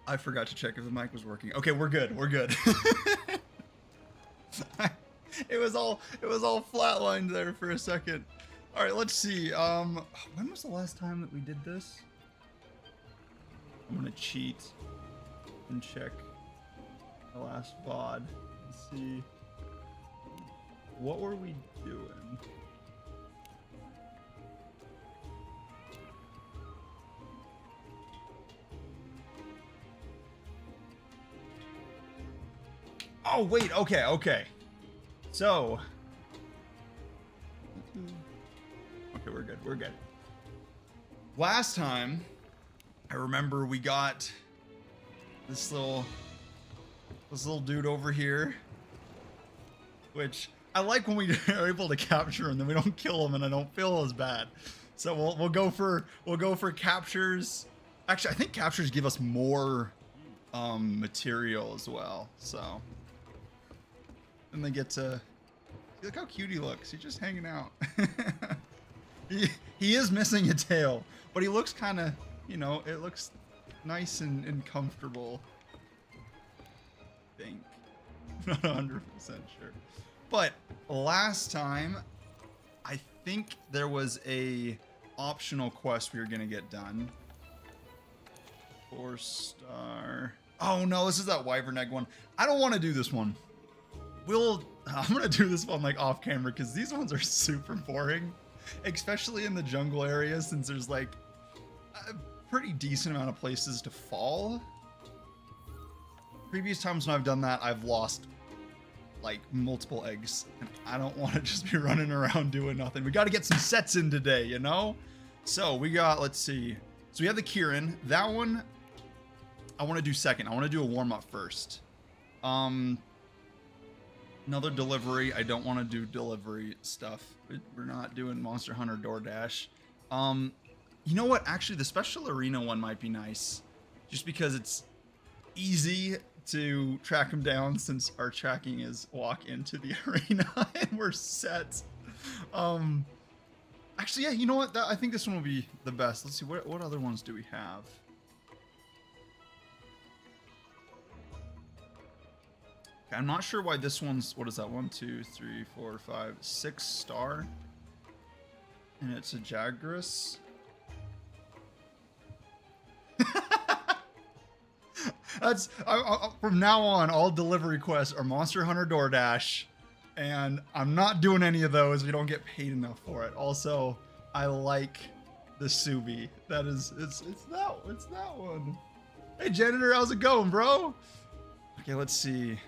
I forgot to check if the mic was working. Okay, we're good. We're good. it was all flatlined there for a second. All right, let's see. When was the last time that we did this? I'm gonna cheat and check the last VOD and see what were we doing. Oh wait, okay. So, okay, we're good. Last time, I remember we got this little dude over here, which I like when we are able to capture him, then we don't kill him, and I don't feel as bad. So we'll go for captures. Actually, I think captures give us more material as well. So. And they get to look how cute he looks. He's just hanging out. he is missing a tail, but he looks kind of, you know, it looks nice and comfortable. I think. I'm not 100% sure. But last time, I think there was a optional quest we were gonna get done. 4-star. Oh no, this is that wyvern egg one. I don't want to do this one. I'm gonna do this one like off camera because these ones are super boring, especially in the jungle area since there's like a pretty decent amount of places to fall. Previous times when I've done that, I've lost like multiple eggs, and I don't want to just be running around doing nothing. We got to get some sets in today, you know? So we got, let's see. So we have the Kieran. That one, I want to do second. I want to do a warm-up first. Another delivery. I don't want to do delivery stuff. We're not doing Monster Hunter DoorDash. You know what? Actually, the special arena one might be nice, just because it's easy to track them down since our tracking is walk into the arena and we're set. Actually, yeah. You know what? I think this one will be the best. Let's see. What other ones do we have? I'm not sure why this one's, what is that? 1, 2, 3, 4, 5, 6 star. And it's a Jagras. That's, from now on, all delivery requests are Monster Hunter DoorDash. And I'm not doing any of those. We don't get paid enough for it. Also, I like the Subi. That is, it's that one. Hey, janitor, how's it going, bro? Okay, let's see.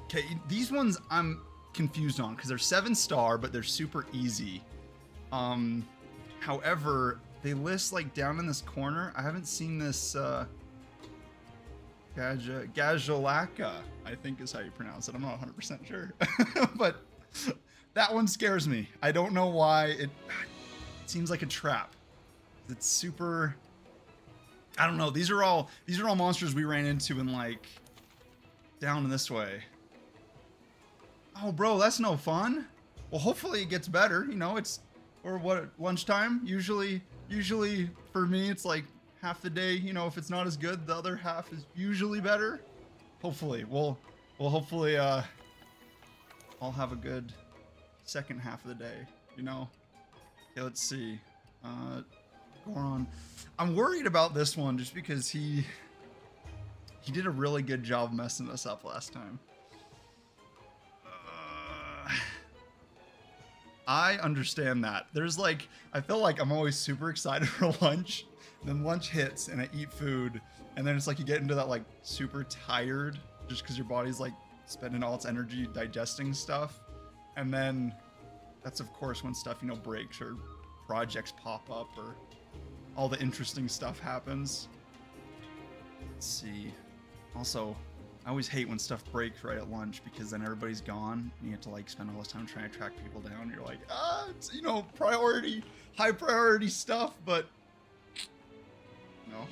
Okay, these ones I'm confused on because they're 7-star, but they're super easy. However, they list like down in this corner. I haven't seen this Gajalaka, I think is how you pronounce it. I'm not 100% sure, but that one scares me. I don't know why. It seems like a trap. It's super. I don't know. These are all monsters we ran into in like down this way. Oh, bro, that's no fun. Well, hopefully it gets better. You know, it's, or what, lunchtime? Usually for me, it's like half the day. You know, if it's not as good, the other half is usually better. Hopefully, we'll hopefully, I'll have a good second half of the day, you know? Okay, let's see. Goron. I'm worried about this one just because he did a really good job messing us up last time. I understand that. There's like, I feel like I'm always super excited for lunch, then lunch hits and I eat food, and then it's like you get into that like super tired just because your body's like spending all its energy digesting stuff. And then that's of course when stuff, you know, breaks or projects pop up or all the interesting stuff happens. Let's see. Also, I always hate when stuff breaks right at lunch because then everybody's gone and you have to like spend all this time trying to track people down. You're like, it's, you know, high priority stuff, but you know,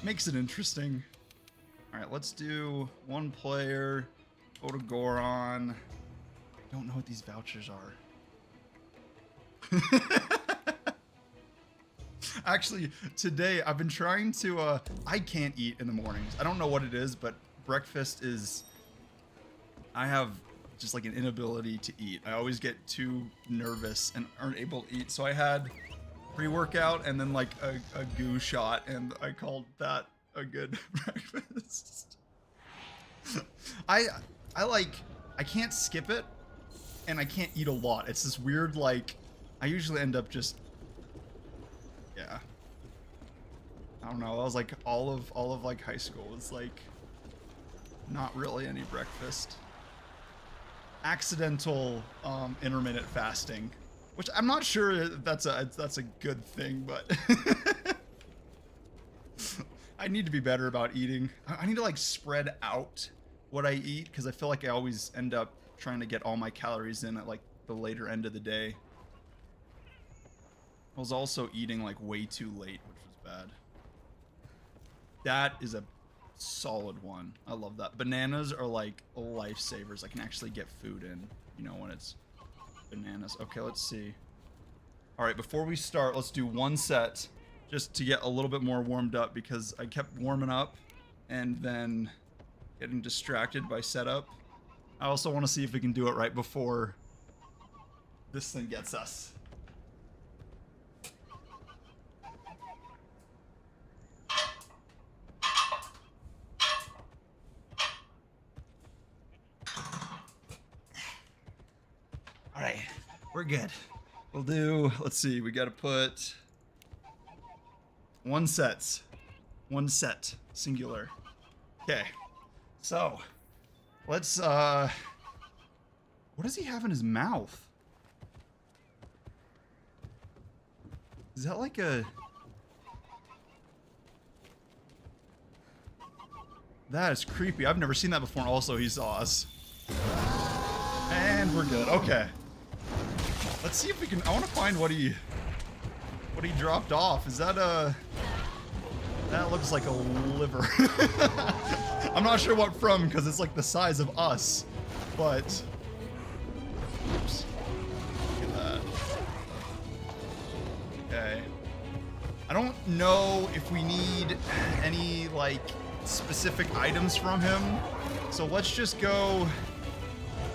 makes it interesting. All right, let's do one player, go to Goron. I don't know what these vouchers are. Actually, today I've been trying to, I can't eat in the mornings. I don't know what it is, but breakfast is, I have just like an inability to eat. I always get too nervous and aren't able to eat. So I had pre-workout and then like a goo shot, and I called that a good breakfast. I can't skip it, and I can't eat a lot. It's this weird, like, I usually end up just, yeah. I don't know. That was like all of like high school. It's like not really any breakfast. Accidental intermittent fasting, which I'm not sure that's a good thing, but I need to be better about eating. I need to like spread out what I eat, because I feel like I always end up trying to get all my calories in at like the later end of the day. I was also eating like way too late, which was bad. That is a solid one. I love that. Bananas are like lifesavers. I can actually get food in, you know, when it's bananas. Okay, let's see. All right, before we start, let's do one set just to get a little bit more warmed up, because I kept warming up and then getting distracted by setup. I also want to see if we can do it right before this thing gets us. All right, we're good. We'll do, let's see, we got to put one set, singular. Okay. So, let's, what does he have in his mouth? Is that like a... That is creepy. I've never seen that before. Also, he saw us. And we're good. Okay. Let's see if we can... I want to find what he dropped off. Is that a... That looks like a liver. I'm not sure what from, because it's like the size of us, but... Oops. Look at that. Okay. I don't know if we need any, like, specific items from him, so let's just go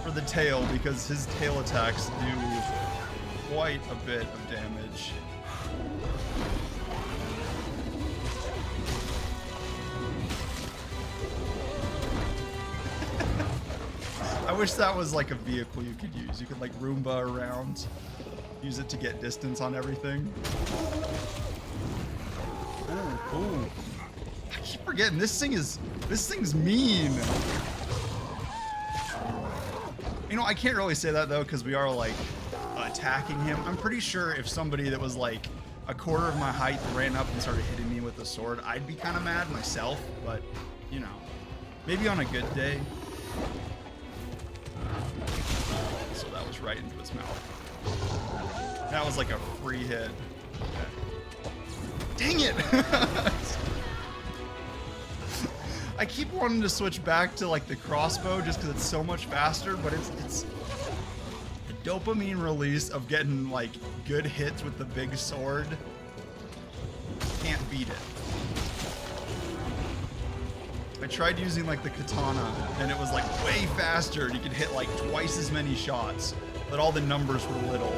for the tail, because his tail attacks do quite a bit of damage. I wish that was like a vehicle you could use. You could like Roomba around, use it to get distance on everything. Ooh, ooh. I keep forgetting this thing's mean. You know, I can't really say that though, because we are like attacking him. I'm pretty sure if somebody that was like a quarter of my height ran up and started hitting me with a sword, I'd be kind of mad myself, but you know, maybe on a good day. So that was right into his mouth. That was like a free hit. Okay. Dang it! I keep wanting to switch back to like the crossbow just because it's so much faster, but it's the dopamine release of getting like good hits with the big sword. Can't beat it. I tried using like the katana and it was like way faster and you could hit like twice as many shots, but all the numbers were little.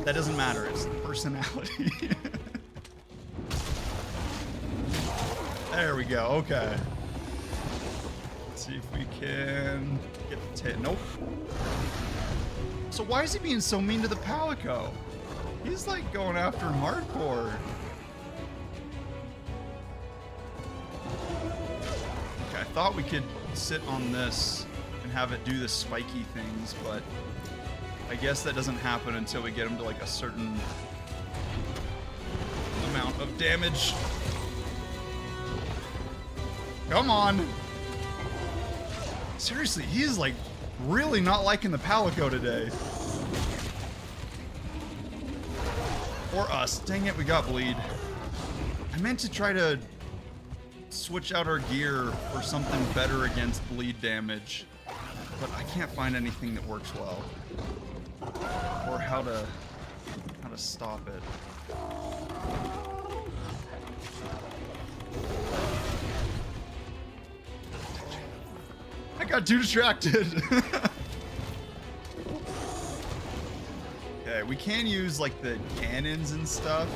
That doesn't matter, it's the personality. There we go, okay. Let's see if we can get the tail. Nope. So why is he being so mean to the Palico? He's like going after him hardcore. Okay, I thought we could sit on this and have it do the spiky things, but I guess that doesn't happen until we get him to like a certain amount of damage. Come on. Seriously, he is like really not liking the Palico today. Or us. Dang it, we got bleed. I meant to try to switch out our gear for something better against bleed damage, but I can't find anything that works well. Or how to to stop it. I got too distracted. Okay, we can use like the cannons and stuff,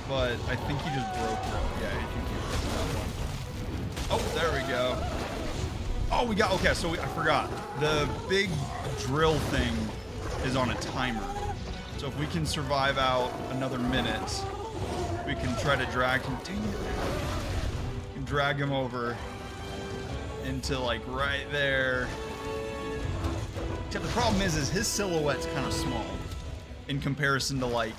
but I think he just broke it. Yeah, he can use that one. Oh, there we go. Oh, we got, okay, so I forgot. The big drill thing is on a timer. So if we can survive out another minute, we can try to drag him. Dang it. We can drag him over into like right there. Except the problem is his silhouette's kind of small in comparison to like,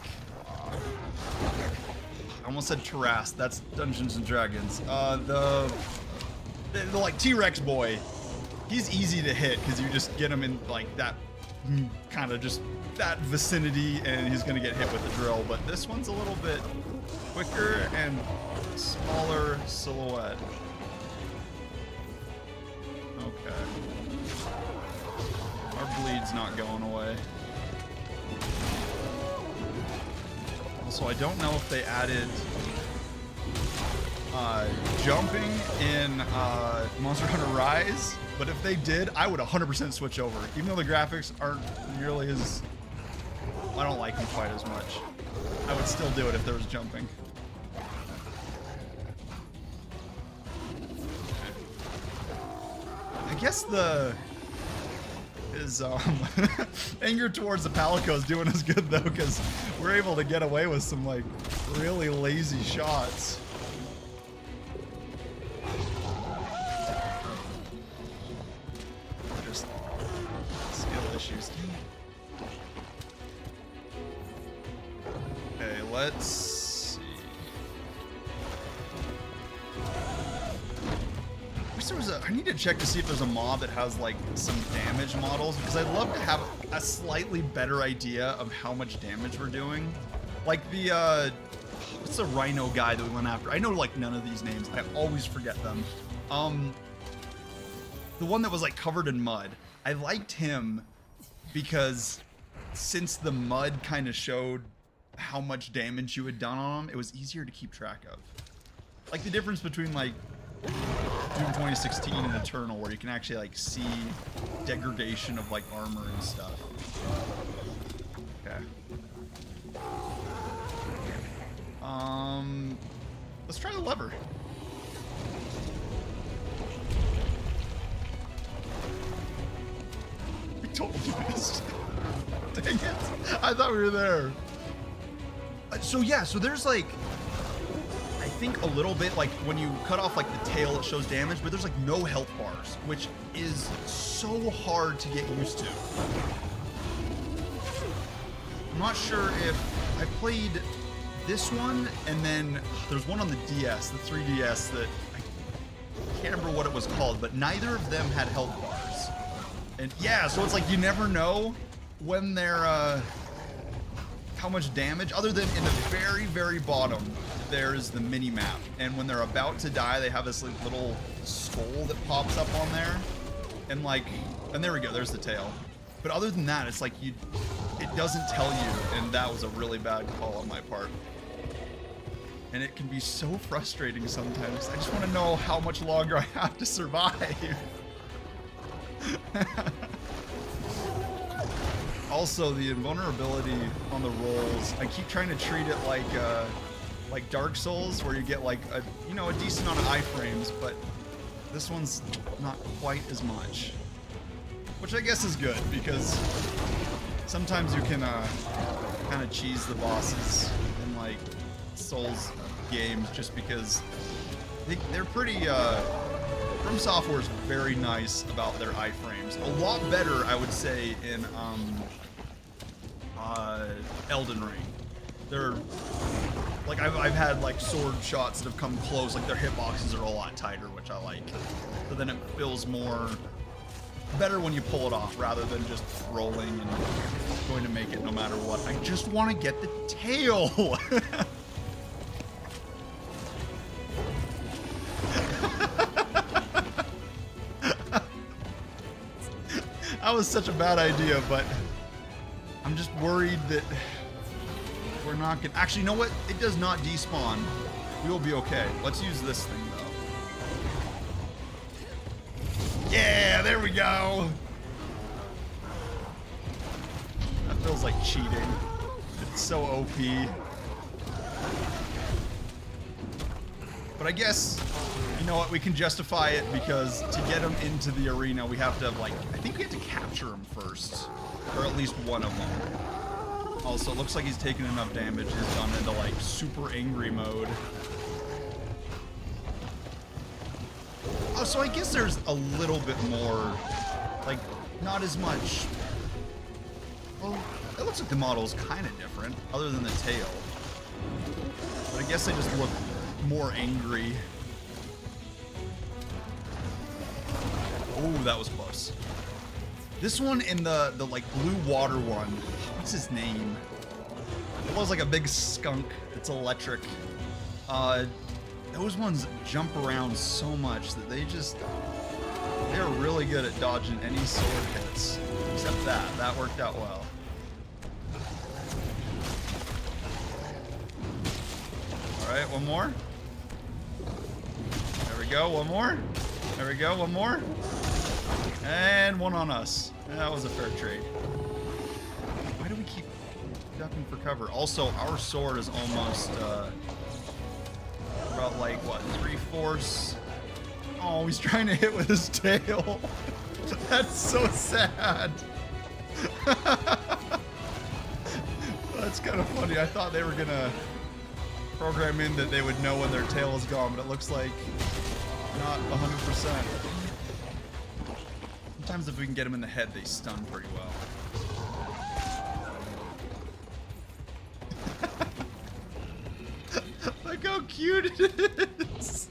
I almost said Terras, that's Dungeons and Dragons. The like T-Rex boy, he's easy to hit because you just get him in like that kind of just that vicinity and he's gonna get hit with the drill. But this one's a little bit quicker and smaller silhouette. Okay. Our bleed's not going away. Also, I don't know if they added jumping in Monster Hunter Rise, but if they did, I would 100% switch over. Even though the graphics aren't nearly as... I don't like them quite as much. I would still do it if there was jumping. I guess his anger towards the Palico is doing us good though, because we're able to get away with some like really lazy shots. Just skill issues. Okay, let's see. I need to check to see if there's a mod that has like some damage models, because I'd love to have a slightly better idea of how much damage we're doing. Like the what's the rhino guy that we went after? I know like none of these names. I always forget them. The one that was like covered in mud. I liked him because since the mud kind of showed how much damage you had done on him, it was easier to keep track of. Like the difference between like Doom 2016 and Eternal, where you can actually like see degradation of like armor and stuff. Okay. Let's try the lever. We totally missed. Dang it! I thought we were there. So yeah, so there's like, I think a little bit like when you cut off like the tail, it shows damage, but there's like no health bars, which is so hard to get used to. I'm not sure if I played this one, and then there's one on the DS, the 3DS, that I can't remember what it was called, but neither of them had health bars. And yeah, so it's like you never know when they're how much damage, other than in the very, very bottom, there's the mini map. And when they're about to die, they have this like, little skull that pops up on there. And like, and there we go, there's the tail. But other than that, it's like it doesn't tell you, and that was a really bad call on my part. And it can be so frustrating sometimes. I just want to know how much longer I have to survive. Also, the invulnerability on the rolls, I keep trying to treat it like Dark Souls, where you get like a decent amount of iframes, but this one's not quite as much, which I guess is good, because sometimes you can kind of cheese the bosses in like Souls games just because they're pretty. From Software is very nice about their iframes. A lot better, I would say, in Elden Ring. They're like I've had like sword shots that have come close, like their hitboxes are a lot tighter, which I like. So then it feels more better when you pull it off rather than just rolling and going to make it no matter what. I just want to get the tail. That was such a bad idea, but I'm just worried that we're not gonna... Actually, you know what? It does not despawn. We will be okay. Let's use this thing, though. Yeah, there we go. That feels like cheating. It's so OP. But I guess, you know what? We can justify it because to get him into the arena, we have to, like... I think we have to capture him first. Or at least one of them. Also, it looks like he's taken enough damage. He's gone into, like, super angry mode. Oh, so I guess there's a little bit more, like, not as much. Well, it looks like the model is kind of different, other than the tail. But I guess they just look more angry. Oh, that was close. This one and the like blue water one, what's his name? It was like a big skunk. It's electric. Those ones jump around so much that they're really good at dodging any sword hits. Except that worked out well. All right, one more. There we go, one more. There we go, one more. And one on us. That was a fair trade. Why do we keep ducking for cover? Also, our sword is almost about like what, 3/4? Oh, he's trying to hit with his tail. That's so sad. That's kind of funny. I thought they were gonna program in that they would know when their tail is gone, but it looks like not 100%. Sometimes if we can get them in the head, they stun pretty well. Look how cute it is.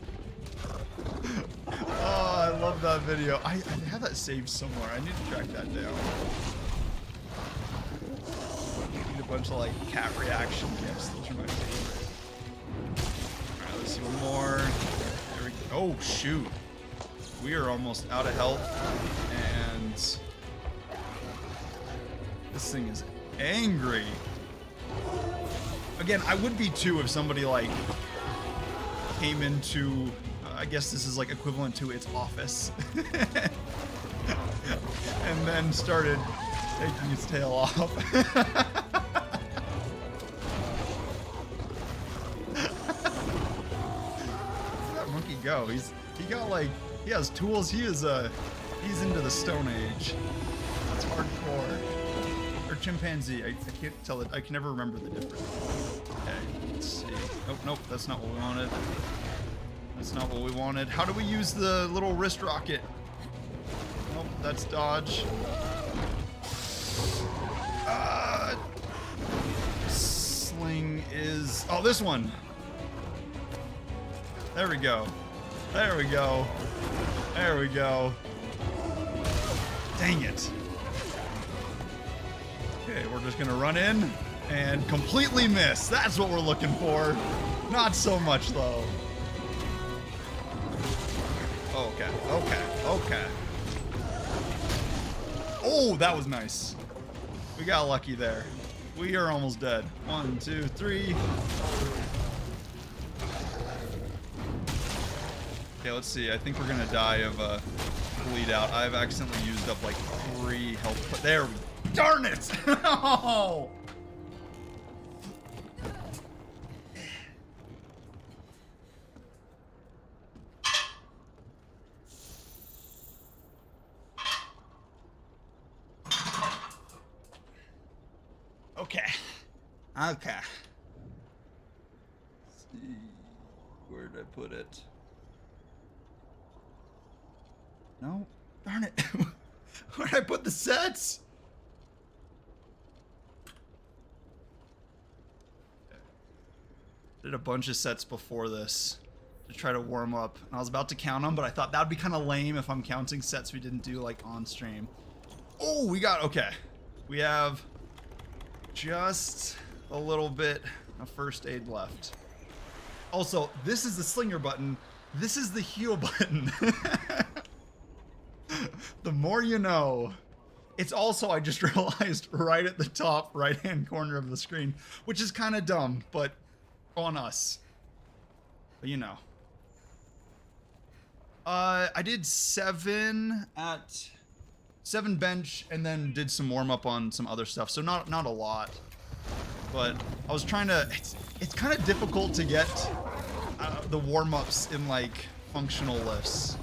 Oh, I love that video. I have that saved somewhere. I need to track that down. I need a bunch of like cat reaction gifs. Those are my favorite. Alright, let's see one more. There we go. Oh, shoot. We are almost out of health. And this thing is angry. Again, I would be too if somebody like came into, I guess this is like equivalent to its office, and then started taking its tail off. Where'd that monkey go? He has tools. He's into the Stone Age. That's hardcore. Or chimpanzee. I can't tell it. I can never remember the difference. Okay, let's see. Oh, nope, that's not what we wanted. That's not what we wanted. How do we use the little wrist rocket? Nope, that's dodge. Sling is... Oh, this one. There we go. There we go. There we go. Dang it. Okay, we're just gonna run in and completely miss. That's what we're looking for. Not so much though. Okay, okay, okay. Oh, that was nice. We got lucky there. We are almost dead. 1, 2, 3. Okay, let's see. I think we're gonna die of bleed out. I've accidentally used up like 3 health. There we go. Darn it! Oh! Okay. Okay. Let's see. Where did I put it? No? Darn it. Where did I put the sets? Did a bunch of sets before this to try to warm up. And I was about to count them, but I thought that would be kind of lame if I'm counting sets we didn't do like on stream. Oh, we got, okay. We have just a little bit of first aid left. Also, this is the slinger button. This is the heal button. The more you know. It's also, I just realized, right at the top right-hand corner of the screen, which is kind of dumb, but on us. But you know. I did 7 bench and then did some warm up on some other stuff. So not a lot, but I was trying to, it's kind of difficult to get the warm ups in like functional lifts,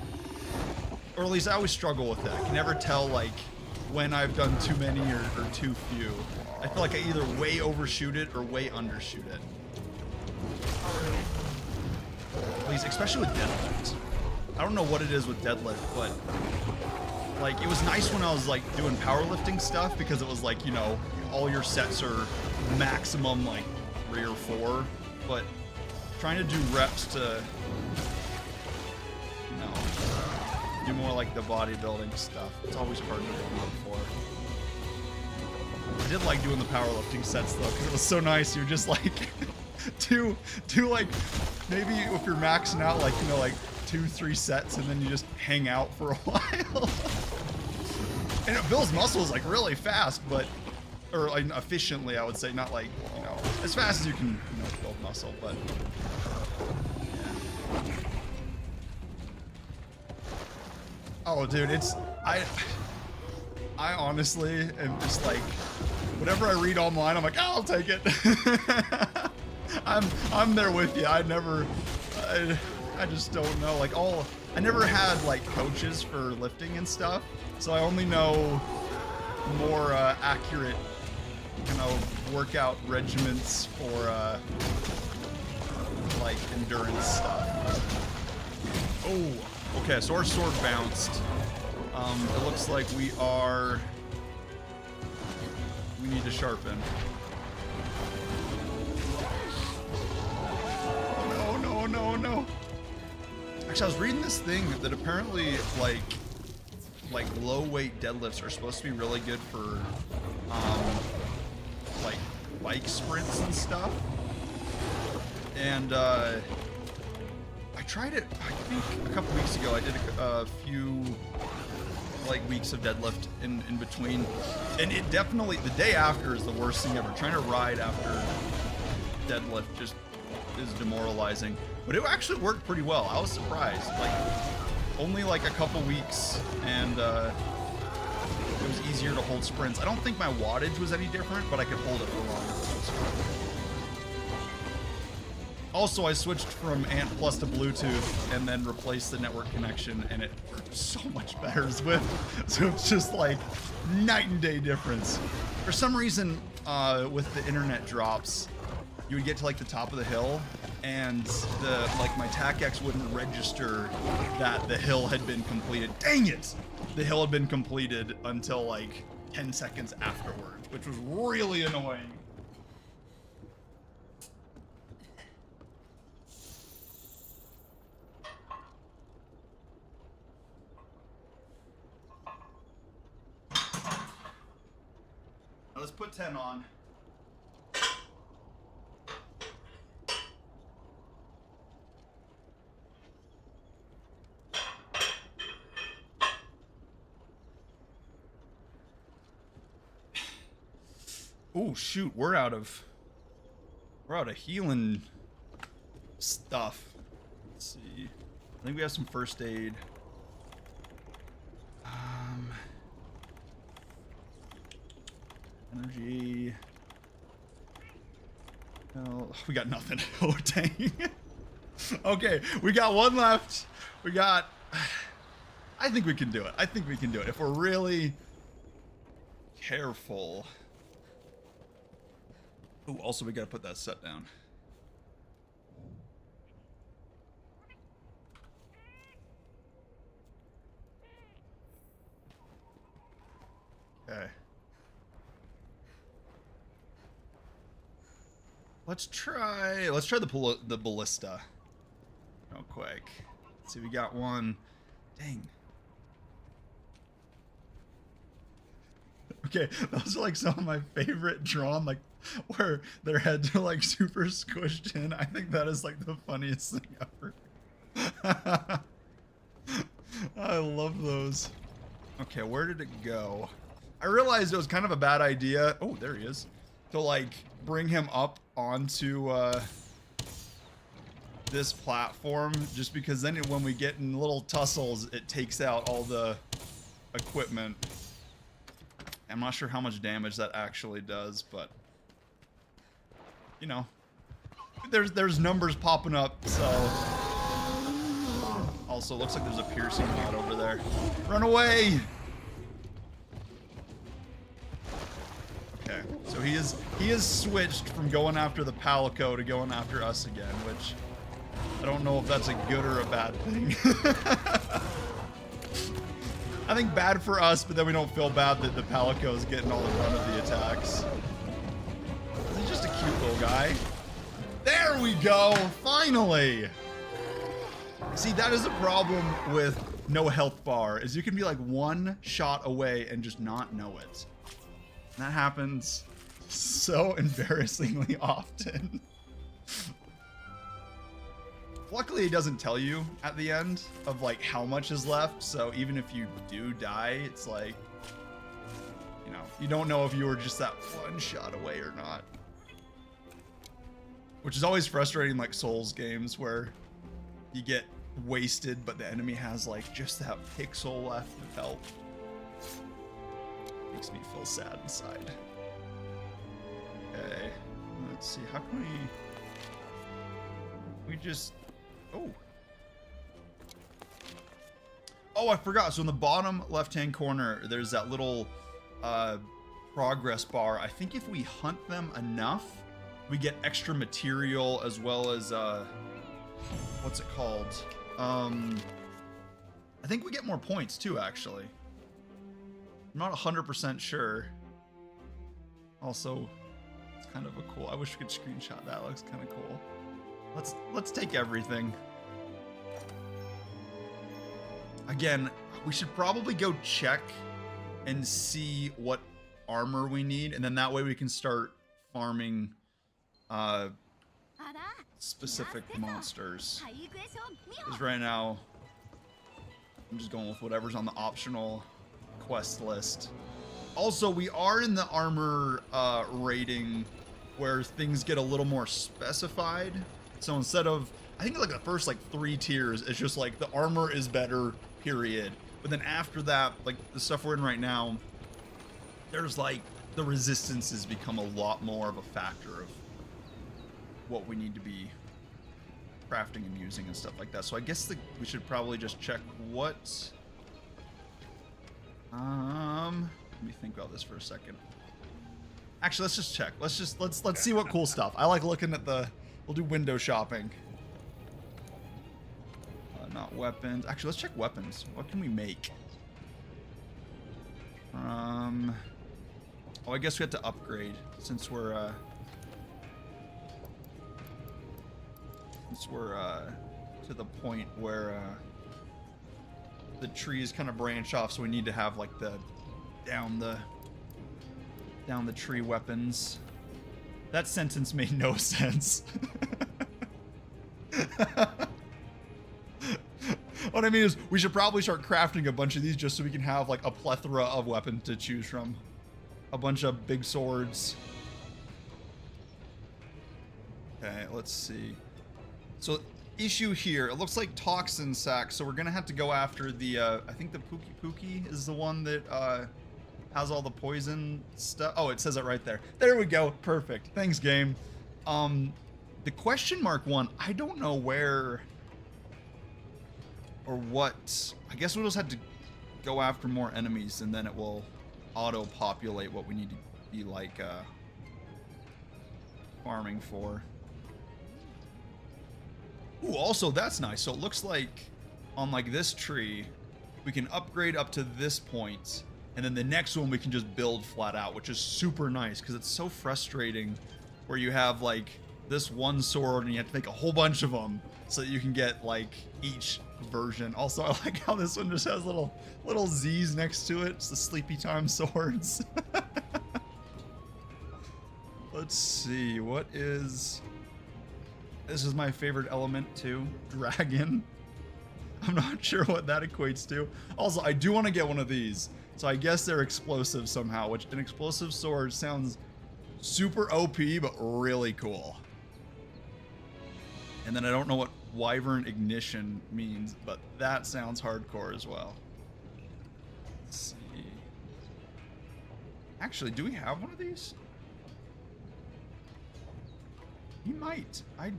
or at least I always struggle with that. I can never tell like when I've done too many or too few. I feel like I either way overshoot it or way undershoot it. At least, especially with deadlift. I don't know what it is with deadlift, but like it was nice when I was like doing powerlifting stuff because it was like, you know, all your sets are maximum like 3 or 4, but trying to do reps to, you know, do more like the bodybuilding stuff. It's always hard to warm up for. I did like doing the powerlifting sets though, because it was so nice. You're just like do like maybe if you're maxing out like, you know, like 2-3 sets and then you just hang out for a while. And it builds muscles like really fast, but or like efficiently, I would say, not like, you know, as fast as you can, you know, build muscle, but yeah. Oh dude, it's I honestly am just like, whatever I read online, I'm like, oh, I'll take it. I'm there with you. I just don't know. Like I never had like coaches for lifting and stuff, so I only know more accurate, you know, workout regimens for like endurance stuff. Oh, okay. So our sword bounced. It looks like we need to sharpen. Oh no. Actually, I was reading this thing that apparently like low weight deadlifts are supposed to be really good for like bike sprints and stuff. And I tried it, I think a couple weeks ago. I did a few like weeks of deadlift in between, and it definitely, the day after is the worst thing ever. Trying to ride after deadlift just is demoralizing, but it actually worked pretty well. I was surprised. Like only like a couple weeks, and it was easier to hold sprints. I don't think my wattage was any different, but I could hold it for longer. Also, I switched from Ant Plus to Bluetooth and then replaced the network connection, and it worked so much better Zwift. So it's just like night and day difference. For some reason, with the internet drops, you would get to like the top of the hill, and my Tacx wouldn't register that the hill had been completed. Dang it! The hill had been completed until like 10 seconds afterwards, which was really annoying. Now let's put 10 on. Oh shoot, we're out of healing stuff. Let's see. I think we have some first aid. Energy. No, we got nothing. Oh dang. Okay, we got one left. I think we can do it. I think we can do it if we're really careful. Oh, also we gotta put that set down. Okay. Let's try the ballista real quick. Let's see, we got one. Dang. Okay, those are like some of my favorite drawn, like where their heads are like super squished in. I think that is like the funniest thing ever. I love those. Okay, where did it go? I realized it was kind of a bad idea. Oh, there he is. To like bring him up onto this platform, just because then when we get in little tussles, it takes out all the equipment. I'm not sure how much damage that actually does, but you know, there's numbers popping up. So also looks like there's a piercing bot over there. Run away! Okay, so he is switched from going after the Palico to going after us again, which I don't know if that's a good or a bad thing. I think bad for us, but then we don't feel bad that the Palico is getting all the run of the attacks. He's just a cute little guy. There we go, finally! See, that is a problem with no health bar, is you can be like one shot away and just not know it. And that happens so embarrassingly often. Luckily, it doesn't tell you at the end of like how much is left. So even if you do die, it's like, you know, you don't know if you were just that one shot away or not. Which is always frustrating, like Souls games where you get wasted, but the enemy has like just that pixel left of health. Makes me feel sad inside. Okay, let's see. How can we just? Oh, I forgot. So in the bottom left-hand corner, there's that little progress bar. I think if we hunt them enough, we get extra material as well as what's it called? I think we get more points too, actually. I'm not 100% sure. Also, it's kind of a cool. I wish we could screenshot that. It looks kind of cool. Let's take everything. Again, we should probably go check and see what armor we need, and then that way we can start farming specific monsters. Because right now, I'm just going with whatever's on the optional quest list. Also, we are in the armor rating where things get a little more specified. So instead of, I think like the first like 3 tiers, it's just like the armor is better, period. But then after that, like the stuff we're in right now, there's like the resistances become a lot more of a factor of what we need to be crafting and using and stuff like that. So I guess we should probably just check what. Let me think about this for a second. Actually, let's just check. Let's see what cool stuff. I like looking at the. We'll do window shopping. Not weapons. Actually, let's check weapons. What can we make? Oh, I guess we have to upgrade since we're to the point where the trees kind of branch off, so we need to have like the down the tree weapons. That sentence made no sense. What I mean is we should probably start crafting a bunch of these just so we can have like a plethora of weapons to choose from. A bunch of big swords. Okay, let's see. So issue here, it looks like toxin sac, so we're gonna have to go after the I think the Pookie is the one that has all the poison stuff. Oh, it says it right there. There we go. Perfect. Thanks, game. The question mark one, I don't know where or what. I guess we'll just have to go after more enemies and then it will auto-populate what we need to be like farming for. Ooh, also that's nice. So it looks like on like this tree, we can upgrade up to this point, and then the next one we can just build flat out, which is super nice because it's so frustrating where you have like this one sword and you have to make a whole bunch of them so that you can get like each version. Also, I like how this one just has little Z's next to it. It's the Sleepy Time swords. Let's see, what is... This is my favorite element too, dragon. I'm not sure what that equates to. Also, I do want to get one of these. So I guess they're explosive somehow, which an explosive sword sounds super OP, but really cool. And then I don't know what Wyvern Ignition means, but that sounds hardcore as well. Let's see. Actually, do we have one of these? He might. I'm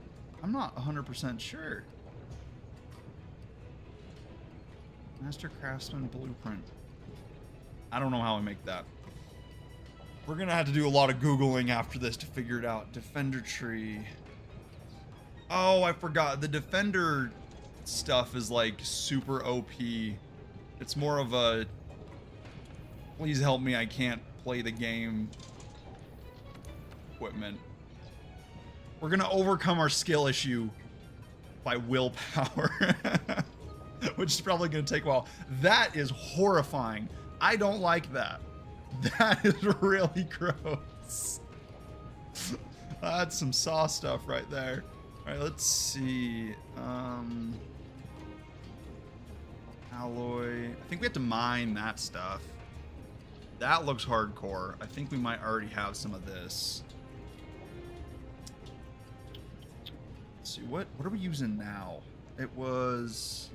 not 100% sure. Master Craftsman Blueprint. I don't know how I make that. We're gonna have to do a lot of Googling after this to figure it out. Defender tree. Oh, I forgot. The Defender stuff is like super OP. It's more of a, please help me, I can't play the game equipment. We're gonna overcome our skill issue by willpower, which is probably gonna take a while. That is horrifying. I don't like that. That is really gross. That's some saw stuff right there. All right, let's see. Alloy. I think we have to mine that stuff. That looks hardcore. I think we might already have some of this. Let's see, what are we using now? It was...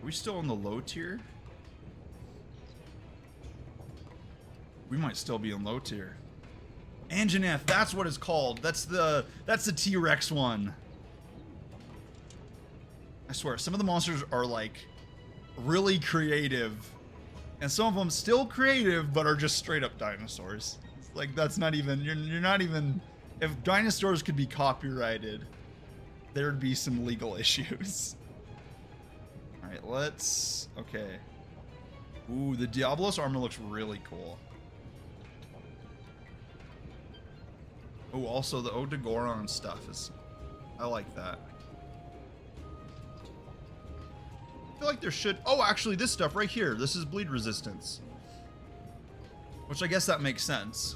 Are we still on the low tier? We might still be in low tier. Anjanath, that's what it's called. That's the T-Rex one. I swear, some of the monsters are like really creative, and some of them still creative, but are just straight up dinosaurs. It's like, that's not even, you're not even, if dinosaurs could be copyrighted, there'd be some legal issues. All right, let's, okay. Ooh, the Diablos armor looks really cool. Oh, also the Ode to Goron stuff is, I like that. I feel like there should, oh, actually this stuff right here, this is bleed resistance. Which I guess that makes sense.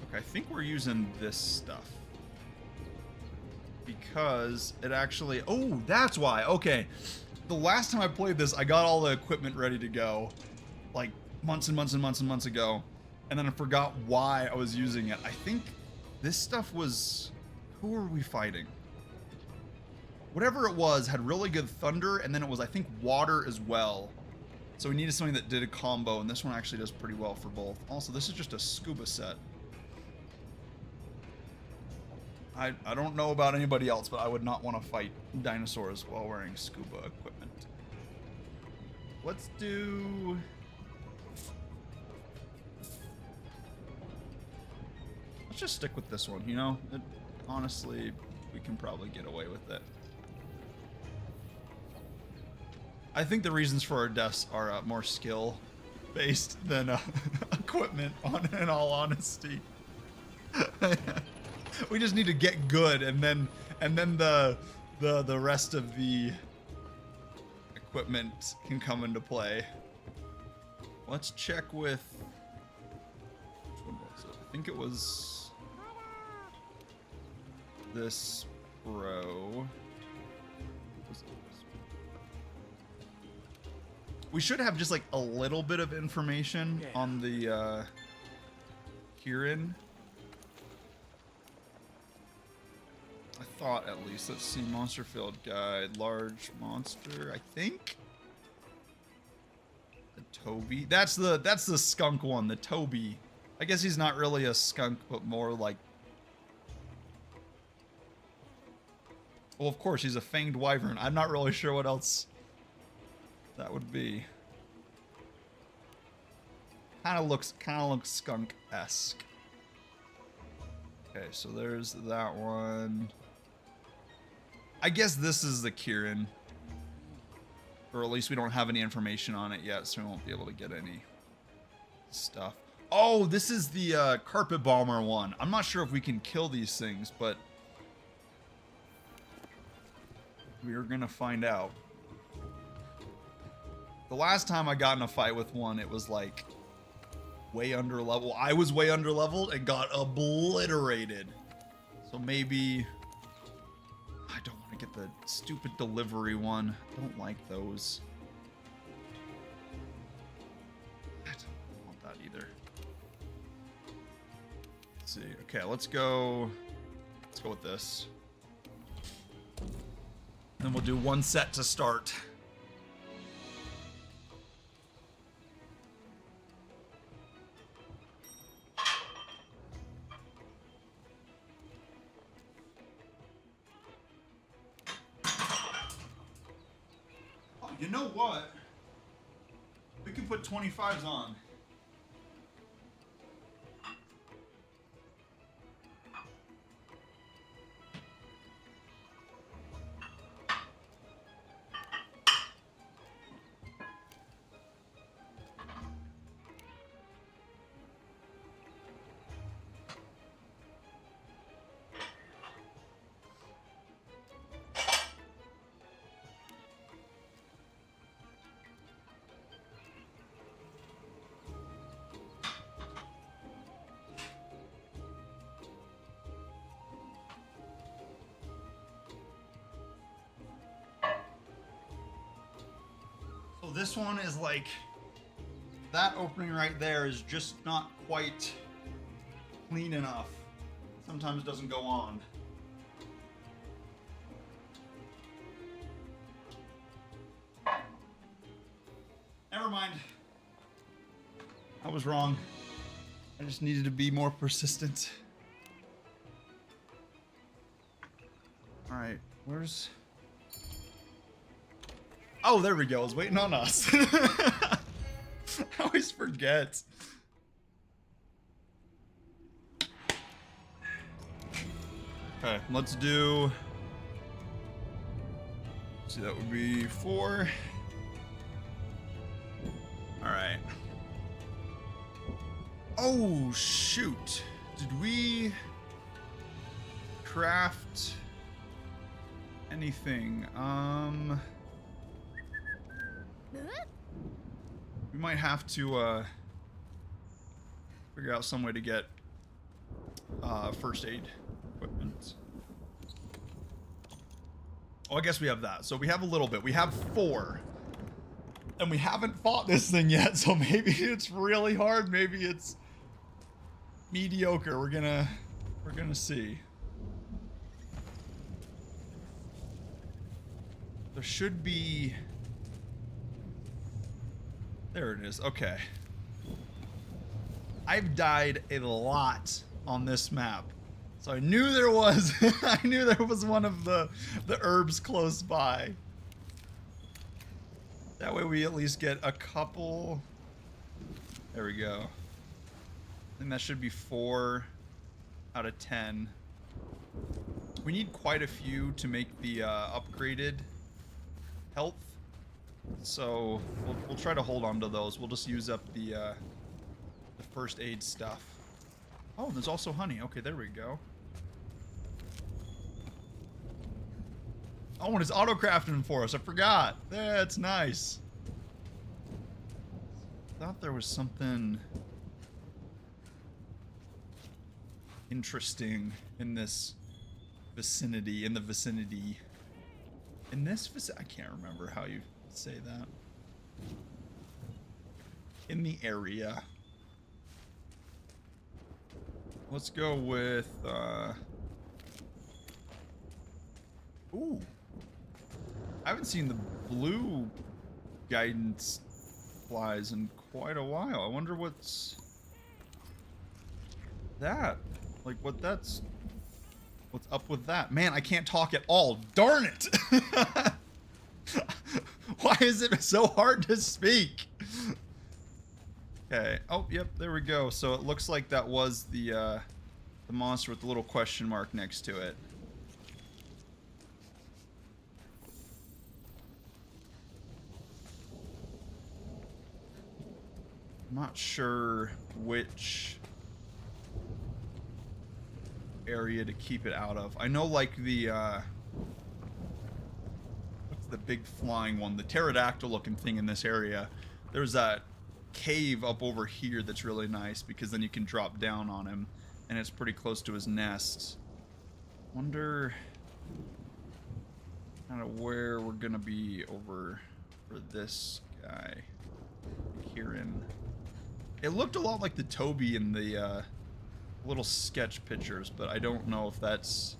Okay, I think we're using this stuff. Because it actually, oh, that's why, okay. The last time I played this, I got all the equipment ready to go. Like months and months and months and months ago. And then I forgot why I was using it. I think this stuff was, who were we fighting? Whatever it was had really good thunder, and then it was, I think, water as well. So we needed something that did a combo, and this one actually does pretty well for both. Also, this is just a scuba set. I don't know about anybody else, but I would not want to fight dinosaurs while wearing scuba equipment. Let's do... Let's just stick with this one, you know? Honestly, we can probably get away with it. I think the reasons for our deaths are more skill-based than equipment, in all honesty. We just need to get good, and then the rest of the equipment can come into play. Let's check with... Which one was it? I think it was this row. We should have just like a little bit of information on the Kirin. I thought at least. Let's see, monster field guide, large monster, I think. The Toby. That's the skunk one, the Toby. I guess he's not really a skunk, but more like, well, of course, he's a fanged wyvern. I'm not really sure what else that would be. Kind of looks skunk-esque. Okay, so there's that one. I guess this is the Kirin. Or at least we don't have any information on it yet, so we won't be able to get any stuff. Oh, this is the Carpet Bomber one. I'm not sure if we can kill these things, but we're gonna find out. The last time I got in a fight with one, it was like way under level. I was way under leveled and got obliterated. So maybe I don't want to get the stupid delivery one. I don't like those. I don't want that either. Let's see. Okay, let's go with this. Then we'll do one set to start. Oh, you know what? We can put 25s on. This one is like, that opening right there is just not quite clean enough. Sometimes it doesn't go on. Never mind. I was wrong. I just needed to be more persistent. All right, where's... Oh, there we go. I was waiting on us. I always forget. Okay, let's do... See, that would be 4. All right. Oh, shoot. Did we craft anything? We might have to figure out some way to get first aid equipment. Oh, I guess we have that. So we have a little bit. We have 4. And we haven't fought this thing yet, so maybe it's really hard. Maybe it's mediocre. We're gonna see. There should be... There it is. Okay. I've died a lot on this map. So I knew there was I knew there was one of the herbs close by. That way we at least get a couple. There we go. I think that should be 4 out of 10. We need quite a few to make the upgraded health. So we'll try to hold on to those. We'll just use up the first aid stuff. Oh, there's also honey. Okay, there we go. Oh, and it's auto-crafting for us. I forgot. That's nice. Thought there was something interesting in this vicinity. In this vicinity. I can't remember how you say that. In the area. Let's go with ooh. I haven't seen the blue guidance flies in quite a while. I wonder what's that? Like what's up with that? Man, I can't talk at all. Darn it. Why is it so hard to speak? Okay. Oh, yep. There we go. So it looks like that was the monster with the little question mark next to it. I'm not sure which area to keep it out of. I know, like the what's the big flying one, the pterodactyl looking thing in this area. There's that cave up over here that's really nice because then you can drop down on him and it's pretty close to his nest. Wonder kind of where we're gonna be over for this guy here in. It looked a lot like the Toby in the little sketch pictures, but I don't know if that's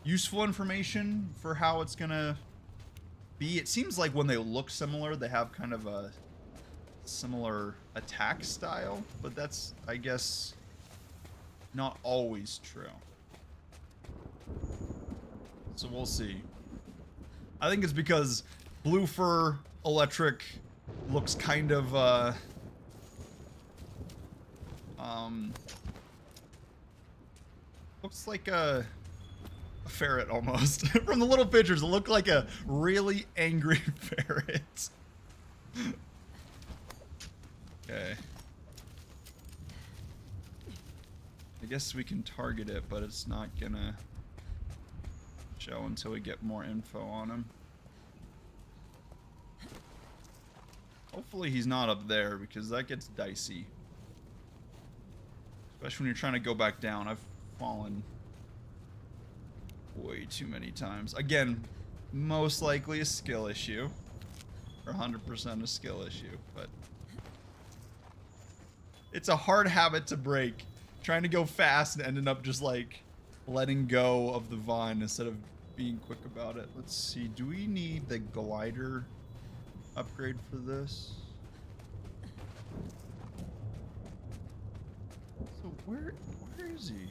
useful information for how it's gonna be. It seems like when they look similar, they have kind of a similar attack style, but that's, I guess, not always true. So we'll see. I think it's because blue fur electric looks kind of looks like a ferret almost. From the little pictures, it looked like a really angry ferret. Okay. I guess we can target it, but it's not gonna show until we get more info on him. Hopefully he's not up there, because that gets dicey. Especially when you're trying to go back down. I've fallen way too many times. Again, most likely a skill issue. Or 100% a skill issue, but it's a hard habit to break. Trying to go fast and ending up just like letting go of the vine instead of being quick about it. Let's see, do we need the glider upgrade for this? So where is he?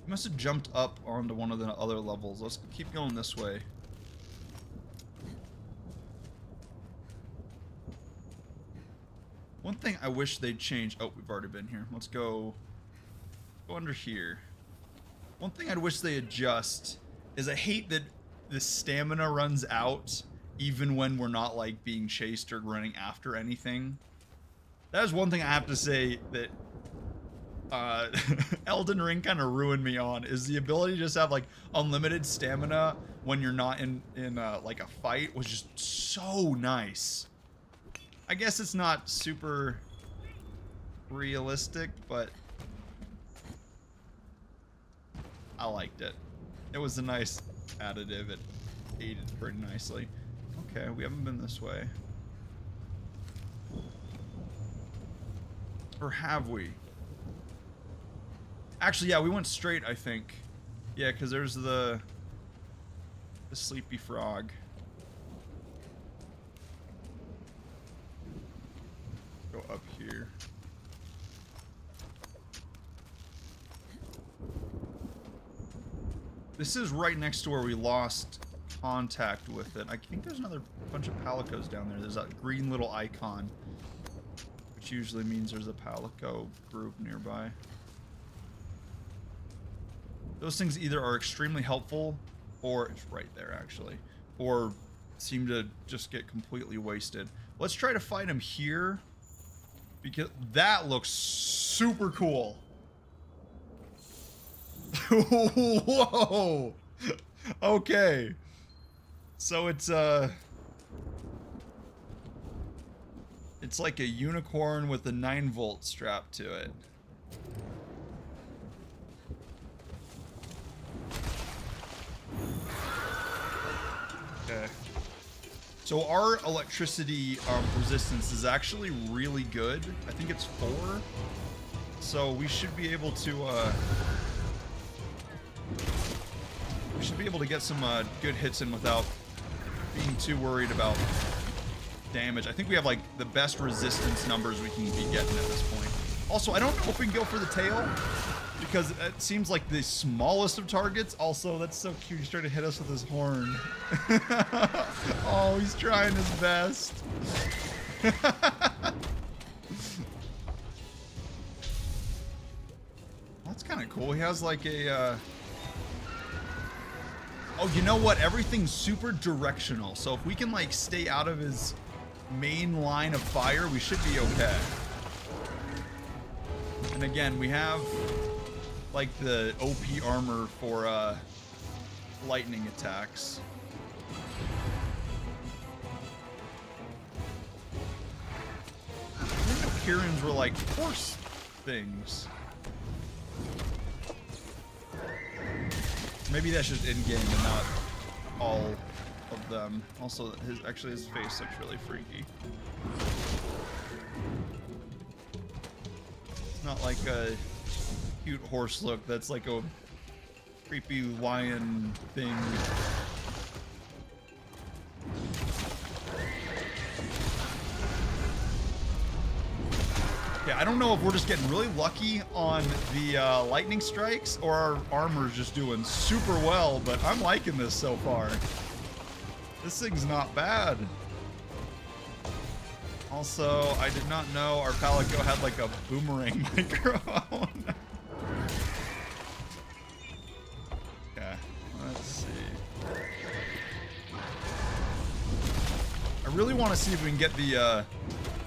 He must have jumped up onto one of the other levels. Let's keep going this way. One thing I wish they'd change. Oh, we've already been here. Let's go under here. One thing I'd wish they adjust is I hate that the stamina runs out even when we're not like being chased or running after anything. That is one thing I have to say that Elden Ring kind of ruined me on, is the ability to just have like unlimited stamina when you're not in like a fight was just so nice. I guess it's not super realistic, but I liked it. It was a nice additive. It aided pretty nicely. Okay, we haven't been this way. Or have we? Actually, yeah, we went straight, I think. Yeah, because there's the sleepy frog. Go up here. This is right next to where we lost contact with it. I think there's another bunch of palicos down there. There's that green little icon, which usually means there's a palico group nearby. Those things either are extremely helpful, or it's right there actually, or seem to just get completely wasted. Let's try to fight him here, because that looks super cool. Whoa! Okay. So it's like a unicorn with a 9-volt strap to it. Okay. So our electricity resistance is actually really good. I think it's 4. So we should be able to get some good hits in without being too worried about damage. I think we have like the best resistance numbers we can be getting at this point. Also, I don't know if we can go for the tail, because it seems like the smallest of targets. Also, that's so cute. He's trying to hit us with his horn. Oh, he's trying his best. That's kind of cool. He has like a... Oh, you know what? Everything's super directional. So if we can like stay out of his main line of fire, we should be okay. And again, we have like the OP armor for lightning attacks. I didn't know Kirins were like horse things. Maybe that's just in-game and not all of them. Also, his face looks really freaky. It's not like a cute horse look. That's like a creepy lion thing. Yeah, I don't know if we're just getting really lucky on the lightning strikes or our armor's just doing super well, but I'm liking this so far. This thing's not bad. Also, I did not know our Palico had like a boomerang microphone. Okay, let's see. I really want to see if we can get the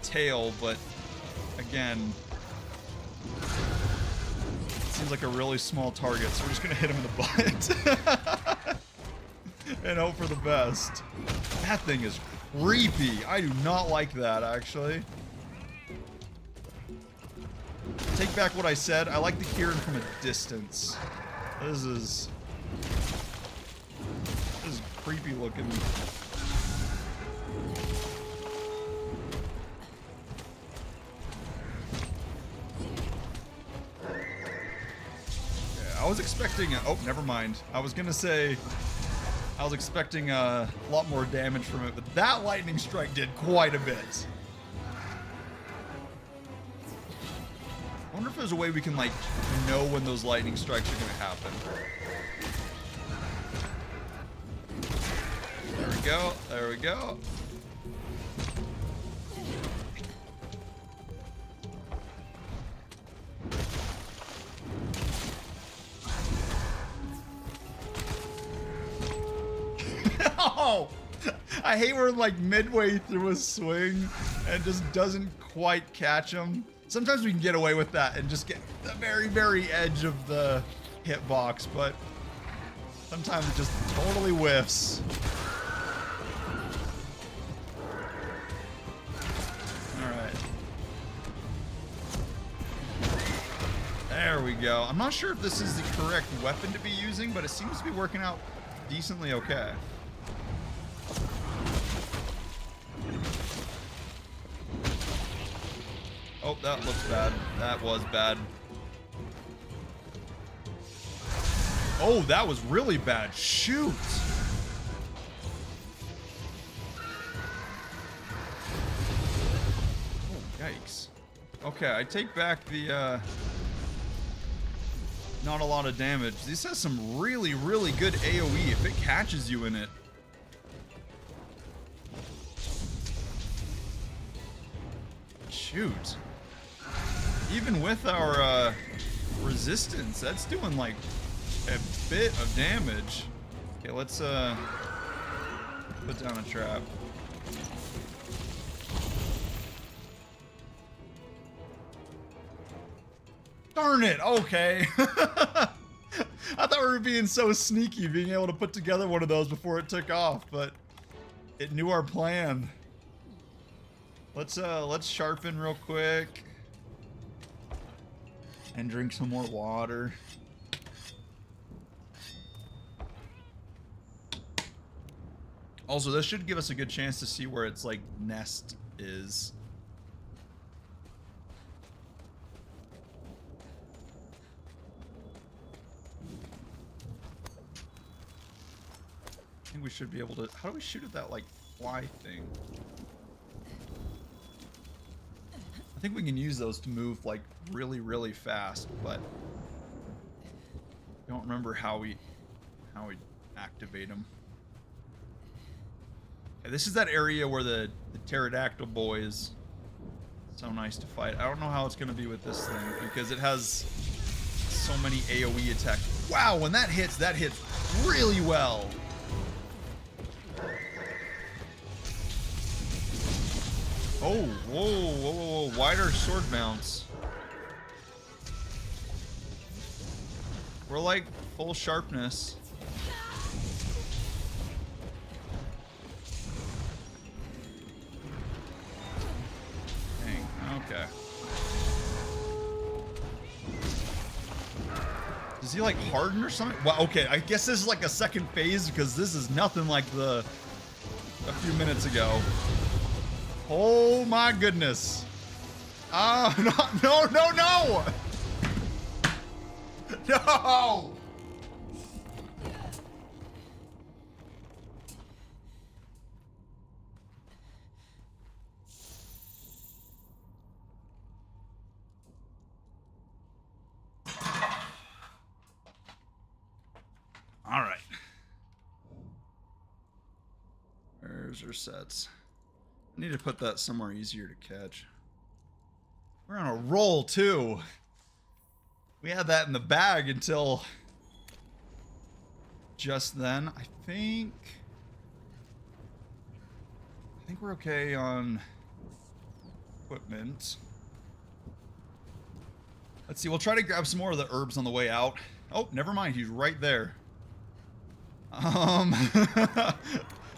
tail, but again, it seems like a really small target, so we're just gonna hit him in the butt and hope for the best. That thing is creepy. I do not like that, actually. Take back what I said. I like the Kirin from a distance. This is creepy looking. I was expecting oh, never mind. I was gonna say I was expecting a lot more damage from it, but that lightning strike did quite a bit. I wonder if there's a way we can like know when those lightning strikes are gonna happen. There we go. There we go. Oh, I hate we're like midway through a swing and just doesn't quite catch him. Sometimes we can get away with that and just get the very, very edge of the hitbox, but sometimes it just totally whiffs. All right. There we go. I'm not sure if this is the correct weapon to be using, but it seems to be working out decently okay. Oh, that looks bad. That was bad. Oh, that was really bad. Shoot! Oh, yikes. Okay, I take back the, not a lot of damage. This has some really, really good AoE if it catches you in it. Shoot. Even with our resistance, that's doing like a bit of damage. Okay, let's put down a trap. Darn it, okay. I thought we were being so sneaky, being able to put together one of those before it took off, but it knew our plan. Let's sharpen real quick. And drink some more water. Also, this should give us a good chance to see where its like nest is. I think we should be able to. How do we shoot at that like fly thing? I think we can use those to move like really, really fast, but I don't remember how we activate them. Okay, this is that area where the pterodactyl boy is so nice to fight. I don't know how it's going to be with this thing because it has so many AoE attacks. Wow, when that hits really well. Oh, whoa, whoa, whoa, whoa, wider sword mounts. We're like full sharpness. Dang, okay. Does he like harden or something? Well, okay, I guess this is like a second phase because this is nothing like a few minutes ago. Oh my goodness. No, no, no! No! All right. Where's our sets? I need to put that somewhere easier to catch. We're on a roll, too. We had that in the bag until just then. I think we're okay on equipment. Let's see. We'll try to grab some more of the herbs on the way out. Oh, never mind. He's right there.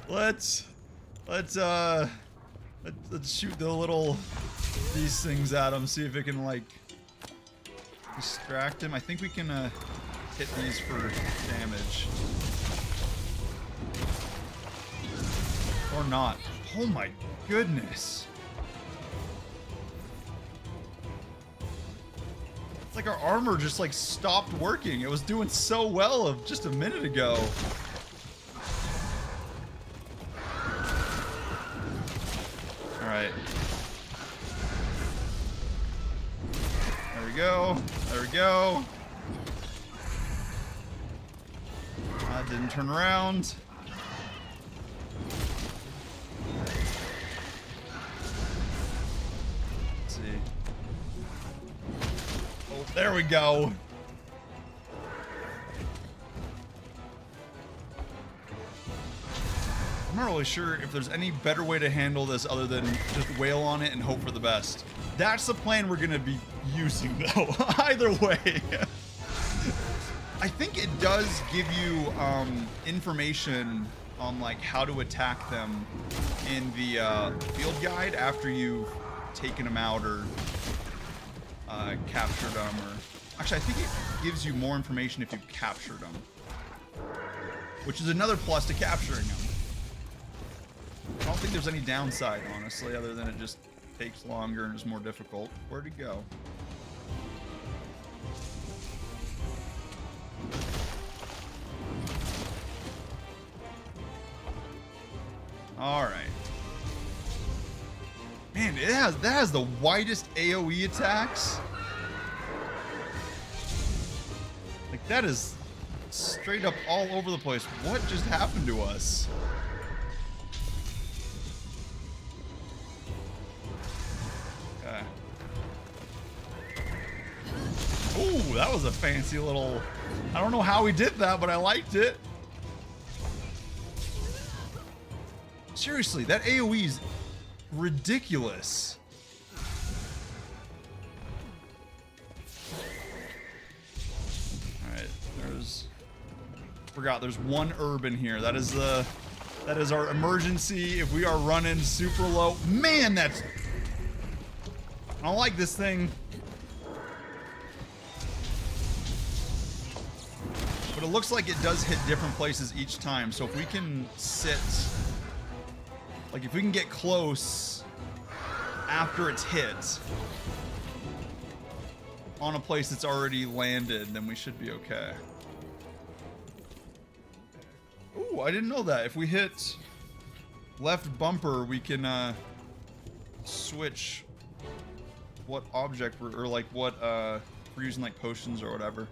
Let's shoot these things at him. See if it can like distract him. I think we can hit these for damage. Or not. Oh my goodness. It's like our armor just like stopped working. It was doing so well just a minute ago. All right. There we go. There we go. Didn't turn around. Let's see. Oh, there we go. I'm not really sure if there's any better way to handle this other than just wail on it and hope for the best. That's the plan we're gonna be using though. Either way. I think it does give you information on like how to attack them in the field guide after you've taken them out or captured them. Or actually, I think it gives you more information if you've captured them, which is another plus to capturing them. I don't think there's any downside, honestly, other than it just takes longer and is more difficult. Where'd it go? All right. Man, that has the widest AoE attacks. Like that is straight up all over the place. What just happened to us? Okay. Ooh, that was a fancy little... I don't know how he did that, but I liked it. Seriously, that AoE is ridiculous. Alright, forgot there's one herb in here. That is our emergency if we are running super low. Man, I don't like this thing. But it looks like it does hit different places each time. So if we can sit... Like, if we can get close after it's hit on a place that's already landed, then we should be okay. Ooh, I didn't know that. If we hit left bumper, we can switch what object or like what we're using, like potions or whatever.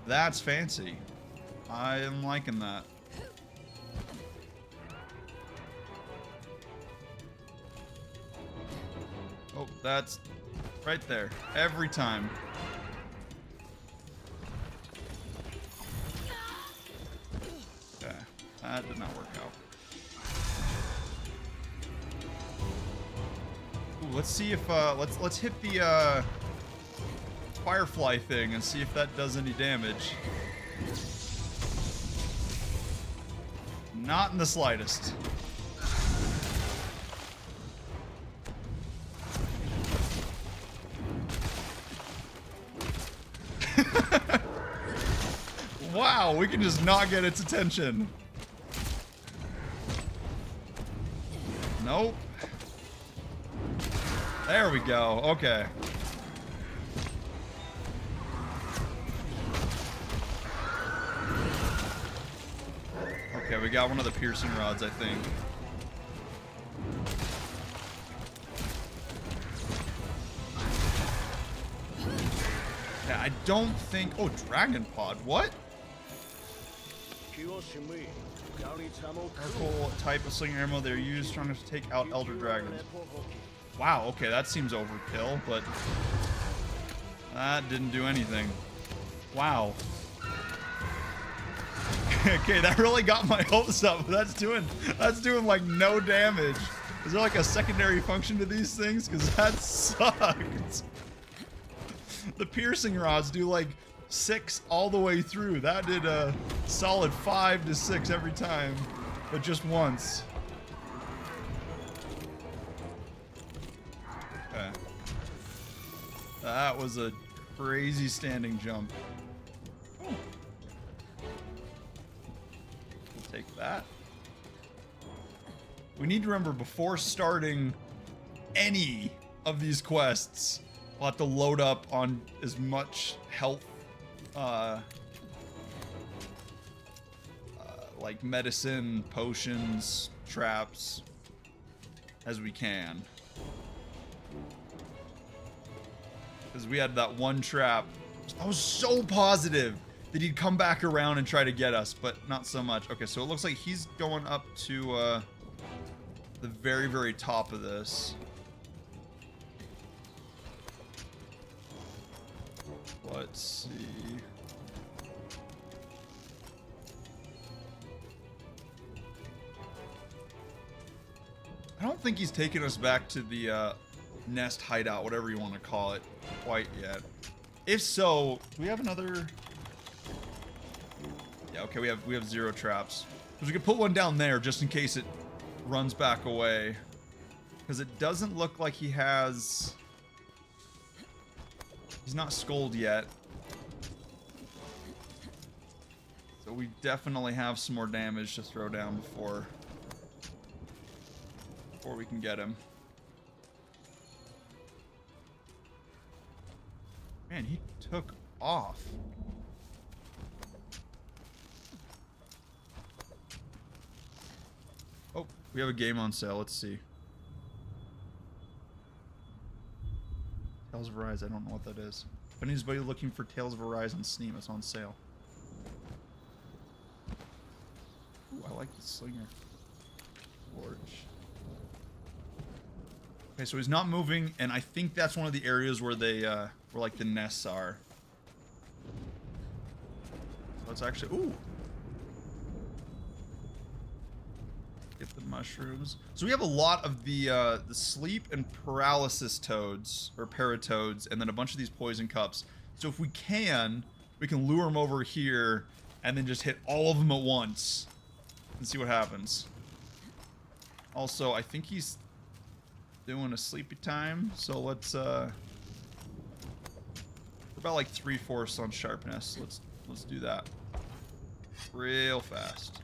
That's fancy. I am liking that. Oh, that's right there. Every time. Okay, that did not work out. Ooh, let's see if let's hit the firefly thing and see if that does any damage. Not in the slightest. Wow, we can just not get its attention. Nope. There we go. Okay. Okay, we got one of the piercing rods, I think. Yeah, I don't think... Oh, Dragon Pod. What? Powerful type of sling ammo they're used trying to take out Elder Dragons. Wow, okay, that seems overkill, but... that didn't do anything. Wow. Okay, that really got my hopes up. That's doing like no damage. Is there like a secondary function to these things? Because that sucked. The piercing rods do like 6 all the way through. That did a solid 5 to 6 every time, but just once. Okay. That was a crazy standing jump. Oh. We'll take that. We need to remember before starting any of these quests, we'll have to load up on as much health, like medicine, potions, traps, as we can. Because we had that one trap. I was so positive that he'd come back around and try to get us, but not so much. Okay, so it looks like he's going up to the very, very top of this. Let's see. I don't think he's taken us back to the nest hideout, whatever you want to call it, quite yet. If so, do we have another? Yeah, okay, we have 0 traps. Because we could put one down there just in case it runs back away. Because it doesn't look like he has... He's not skulled yet. So we definitely have some more damage to throw down before we can get him. Man, he took off. Oh, we have a game on sale. Let's see. Tales of Arise, I don't know what that is. If anybody's looking for Tales of Arise on Steam, it's on sale. Ooh, I like the slinger. Forge. Okay, so he's not moving, and I think that's one of the areas where they, where like the nests are. So it's actually, ooh. Get the mushrooms. So we have a lot of the sleep and paralysis toads, or paratoads, and then a bunch of these poison cups. So if we can lure them over here, and then just hit all of them at once, and see what happens. Also, I think he's doing a sleepy time, so let's we're about like 3/4 on sharpness. Let's do that real fast.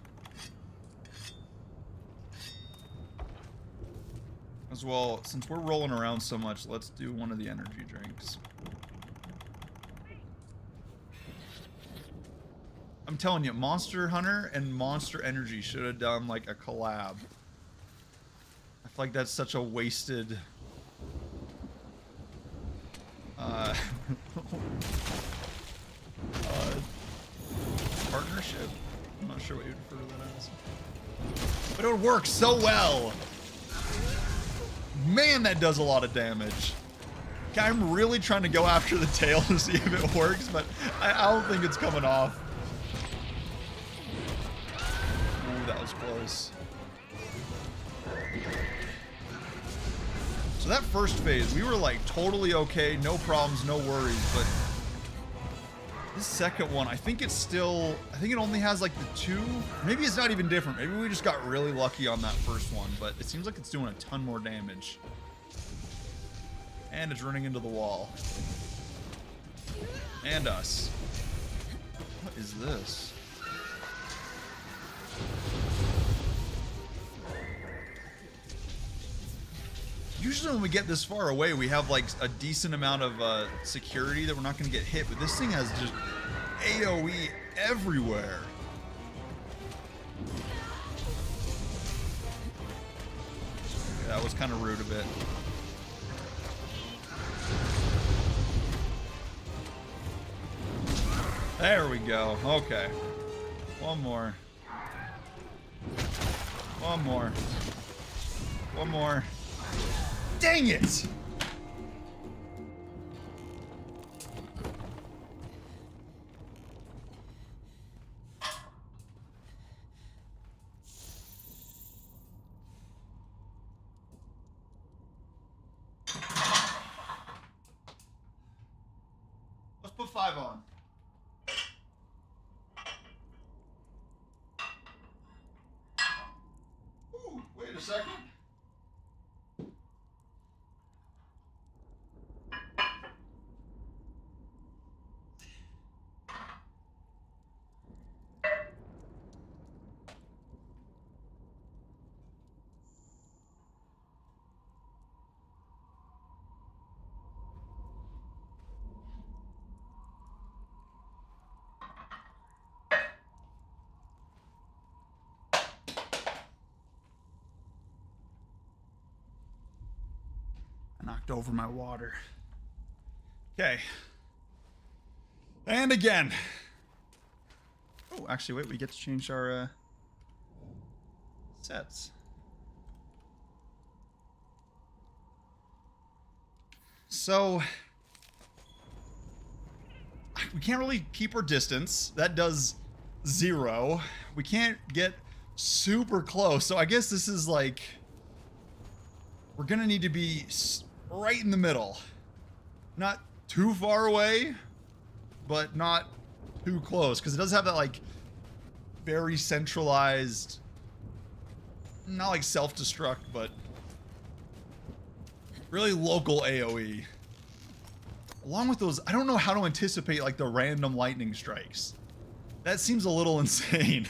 As well, since we're rolling around so much, let's do one of the energy drinks. I'm telling you, Monster Hunter and Monster Energy should have done like a collab. I feel like that's such a wasted partnership. I'm not sure what you'd refer to that as. But it would work so well. Man, that does a lot of damage. Okay, I'm really trying to go after the tail to see if it works, but I don't think it's coming off. Ooh, that was close. So that first phase, we were like totally okay, no problems, no worries, but This second one, I think it's still, I think it only has like the 2. Maybe it's not even different. Maybe we just got really lucky on that first one, but it seems like it's doing a ton more damage. And it's running into the wall. And us. What is this? Usually when we get this far away, we have like a decent amount of security that we're not going to get hit, but this thing has just AoE everywhere. Okay, that was kind of rude a bit. There we go. Okay. One more. One more. One more. Dang it! Let's put 5 on. Ooh, wait a second. Knocked over my water. Okay. And again. Oh, actually, wait, we get to change our sets. So we can't really keep our distance. That does 0. We can't get super close. So I guess this is like, we're gonna need to be right in the middle. Not too far away, but not too close, because it does have that like very centralized, not like self-destruct, but really local AoE. Along with those, I don't know how to anticipate like the random lightning strikes. That seems a little insane.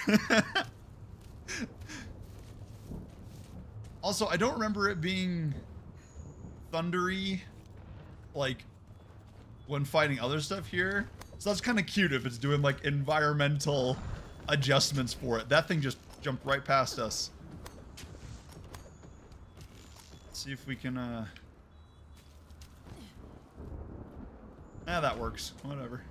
Also, I don't remember it being thundery, like, when fighting other stuff here. So that's kind of cute if it's doing, like, environmental adjustments for it. That thing just jumped right past us. Let's see if we can, that works. Whatever.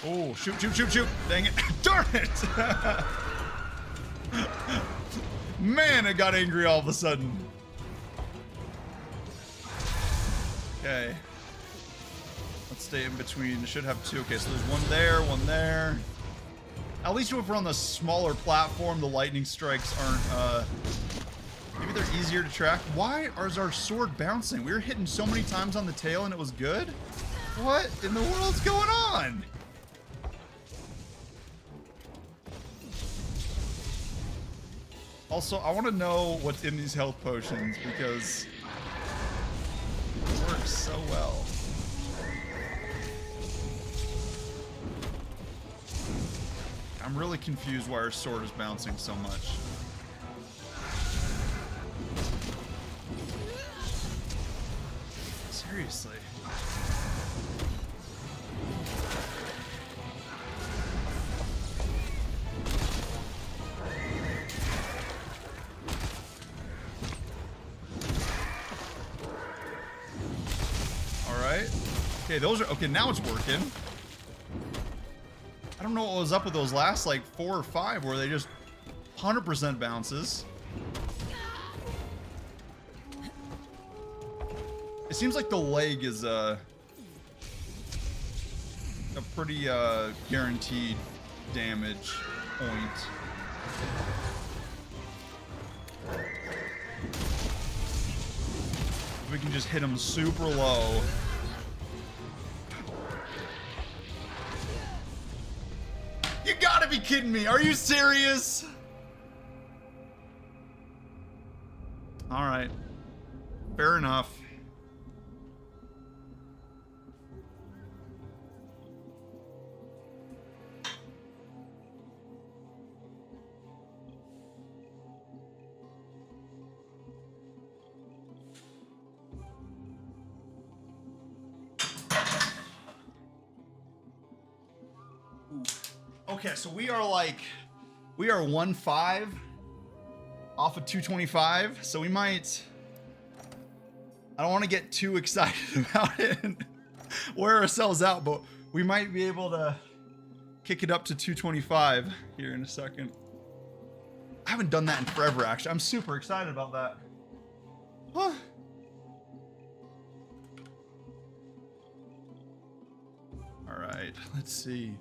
Oh, shoot, shoot, shoot, shoot. Dang it. Darn it. Man, it got angry all of a sudden. Okay. Let's stay in between. It should have 2. Okay, so there's one there, one there. At least if we're on the smaller platform, the lightning strikes aren't, maybe they're easier to track. Why is our sword bouncing? We were hitting so many times on the tail and it was good? What in the world's going on? Also, I want to know what's in these health potions because it works so well. I'm really confused why our sword is bouncing so much. Seriously. Okay, those are okay. Now it's working. I don't know what was up with those last like 4 or 5 where they just 100% bounces. It seems like the leg is a pretty guaranteed damage point. we can just hit him super low. You gotta be kidding me. Are you serious? All right. Fair enough. Okay, so we are 1-5 off of 225. So we might, I don't want to get too excited about it and wear ourselves out, but we might be able to kick it up to 225 here in a second. I haven't done that in forever, actually. I'm super excited about that. Huh. All right, let's see.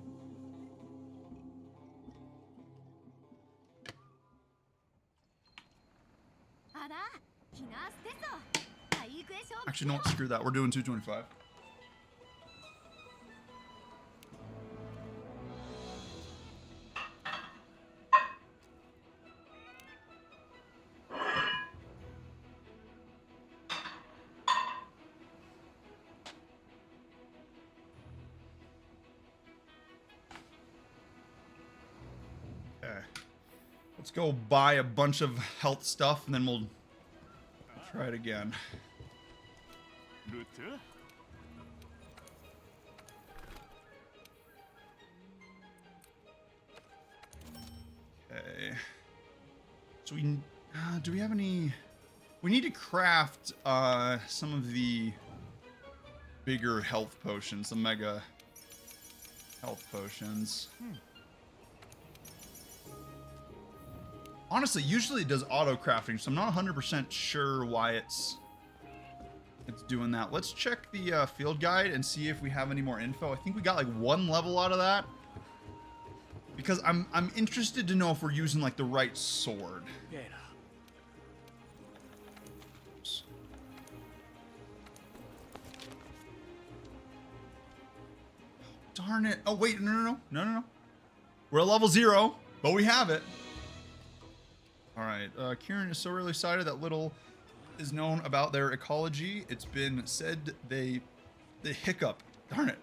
Actually, no, screw that. We're doing 225. Okay. Let's go buy a bunch of health stuff and then we'll try it again. Okay. So we do we have any? We need to craft some of the bigger health potions, the mega health potions. Honestly, usually it does auto crafting, so I'm not 100% sure why it's doing that. Let's check the field guide and see if we have any more info. I think we got like 1 level out of that. Because I'm interested to know if we're using like the right sword. Oops. Darn it. Oh wait, no. We're at level 0, but we have it. Alright, Kieran is so really excited that little is known about their ecology. It's been said they hiccup. Darn it.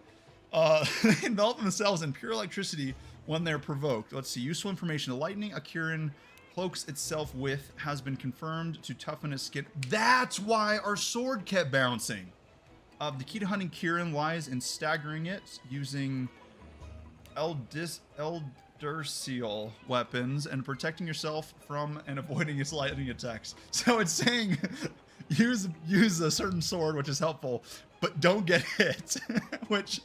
They envelop themselves in pure electricity when they're provoked. Let's see. Useful information. The lightning a Kieran cloaks itself with has been confirmed to toughen its skin. That's why our sword kept bouncing. The key to hunting Kieran lies in staggering it using Elderseal weapons and protecting yourself from and avoiding its lightning attacks. So it's saying use a certain sword, which is helpful, but don't get hit. Which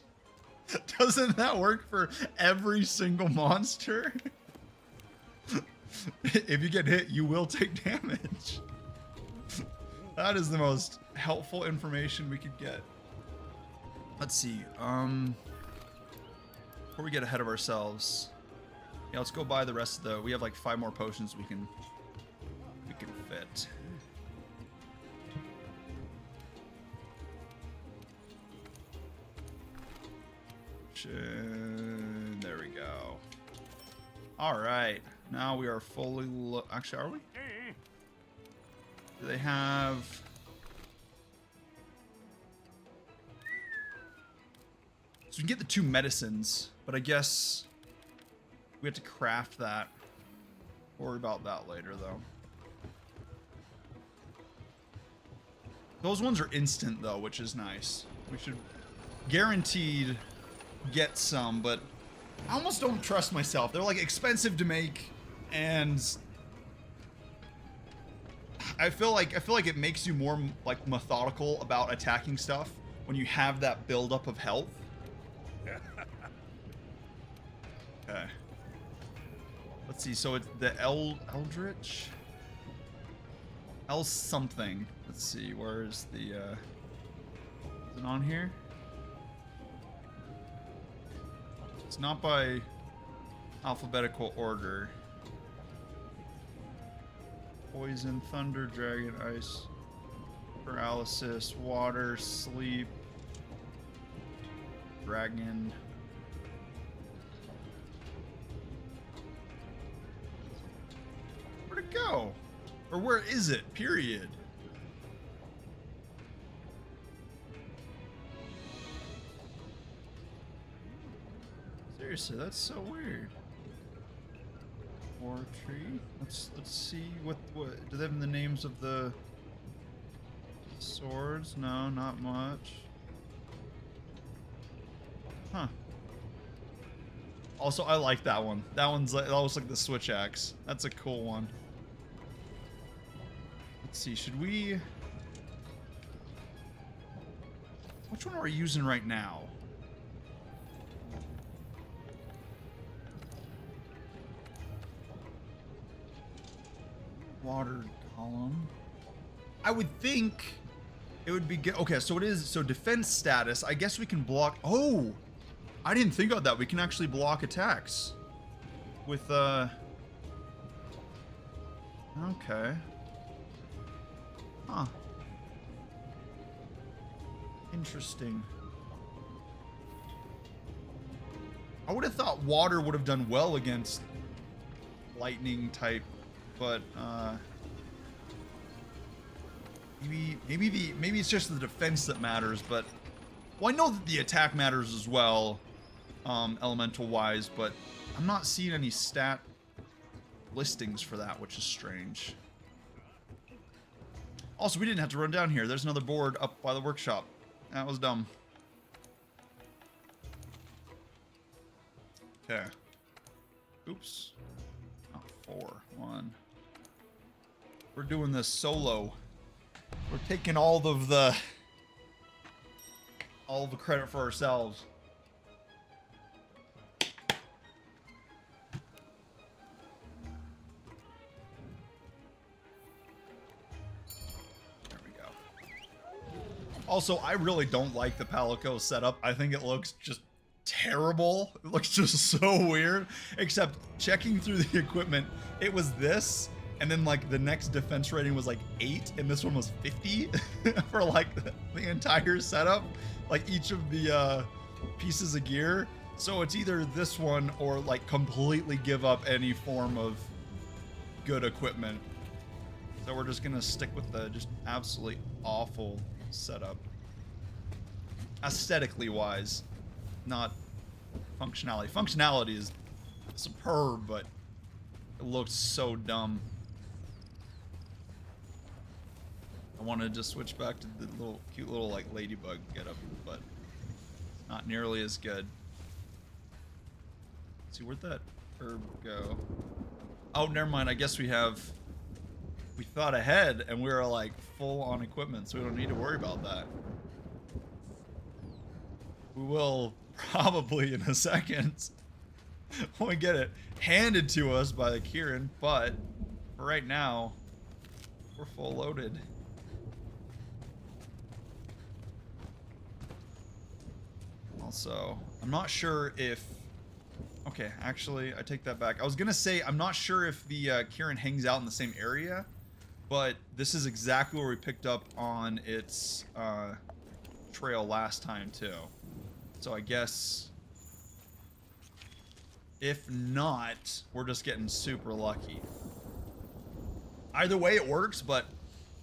doesn't that work for every single monster? If you get hit, you will take damage. That is the most helpful information we could get. Let's see. Before we get ahead of ourselves. Yeah, let's go buy the rest of the. We have like 5 more potions we can fit. There we go. All right, now we are fully. Actually, are we? Do they have? So we can get the 2 medicines, but I guess. We have to craft that. We'll worry about that later, though. Those ones are instant, though, which is nice. We should guaranteed get some, but I almost don't trust myself. They're, like, expensive to make, and I feel like it makes you more, like, methodical about attacking stuff when you have that buildup of health. Okay. Let's see, so it's the Eldritch? something. Let's see, where's the, is it on here? It's not by alphabetical order. Poison, Thunder, Dragon, Ice, paralysis, water, sleep, dragon. Where'd it go? Or where is it? Period. Seriously, that's so weird. War tree. Let's see what do they have the names of the swords? No, not much. Huh. Also, I like that one. That one's like, that looks like the switch axe. That's a cool one. Let's see, should we... Which one are we using right now? Water column. I would think it would be good. Okay, so it is, so defense status, I guess we can block. Oh, I didn't think about that. We can actually block attacks with okay. Huh. Interesting. I would have thought water would have done well against lightning type, but maybe it's just the defense that matters. But well, I know that the attack matters as well, elemental wise, but I'm not seeing any stat listings for that, which is strange. Also, we didn't have to run down here. There's another board up by the workshop. That was dumb. Okay. Oops. Not 4. 1. We're doing this solo. We're taking all of the credit for ourselves. There we go. Also, I really don't like the Palico setup. I think it looks just terrible. It looks just so weird. Except checking through the equipment, it was this, and then like the next defense rating was like 8, and this one was 50 for like the entire setup, like each of the pieces of gear. So it's either this one or like completely give up any form of good equipment. So we're just gonna stick with the just absolutely awful setup, aesthetically wise. Not functionality. Functionality is superb, but it looks so dumb. I wanted to switch back to the little cute little like ladybug getup, but not nearly as good. Let's see, where'd that herb go? Oh, never mind. I guess we thought ahead and we were like full on equipment, so we don't need to worry about that. We will probably in a second when we get it handed to us by the Kieran, but for right now, we're full loaded. Also, I'm not sure if... Okay, actually, I take that back. I was gonna say, I'm not sure if the Kieran hangs out in the same area, but this is exactly where we picked up on its trail last time, too. So I guess if not, we're just getting super lucky. Either way it works, but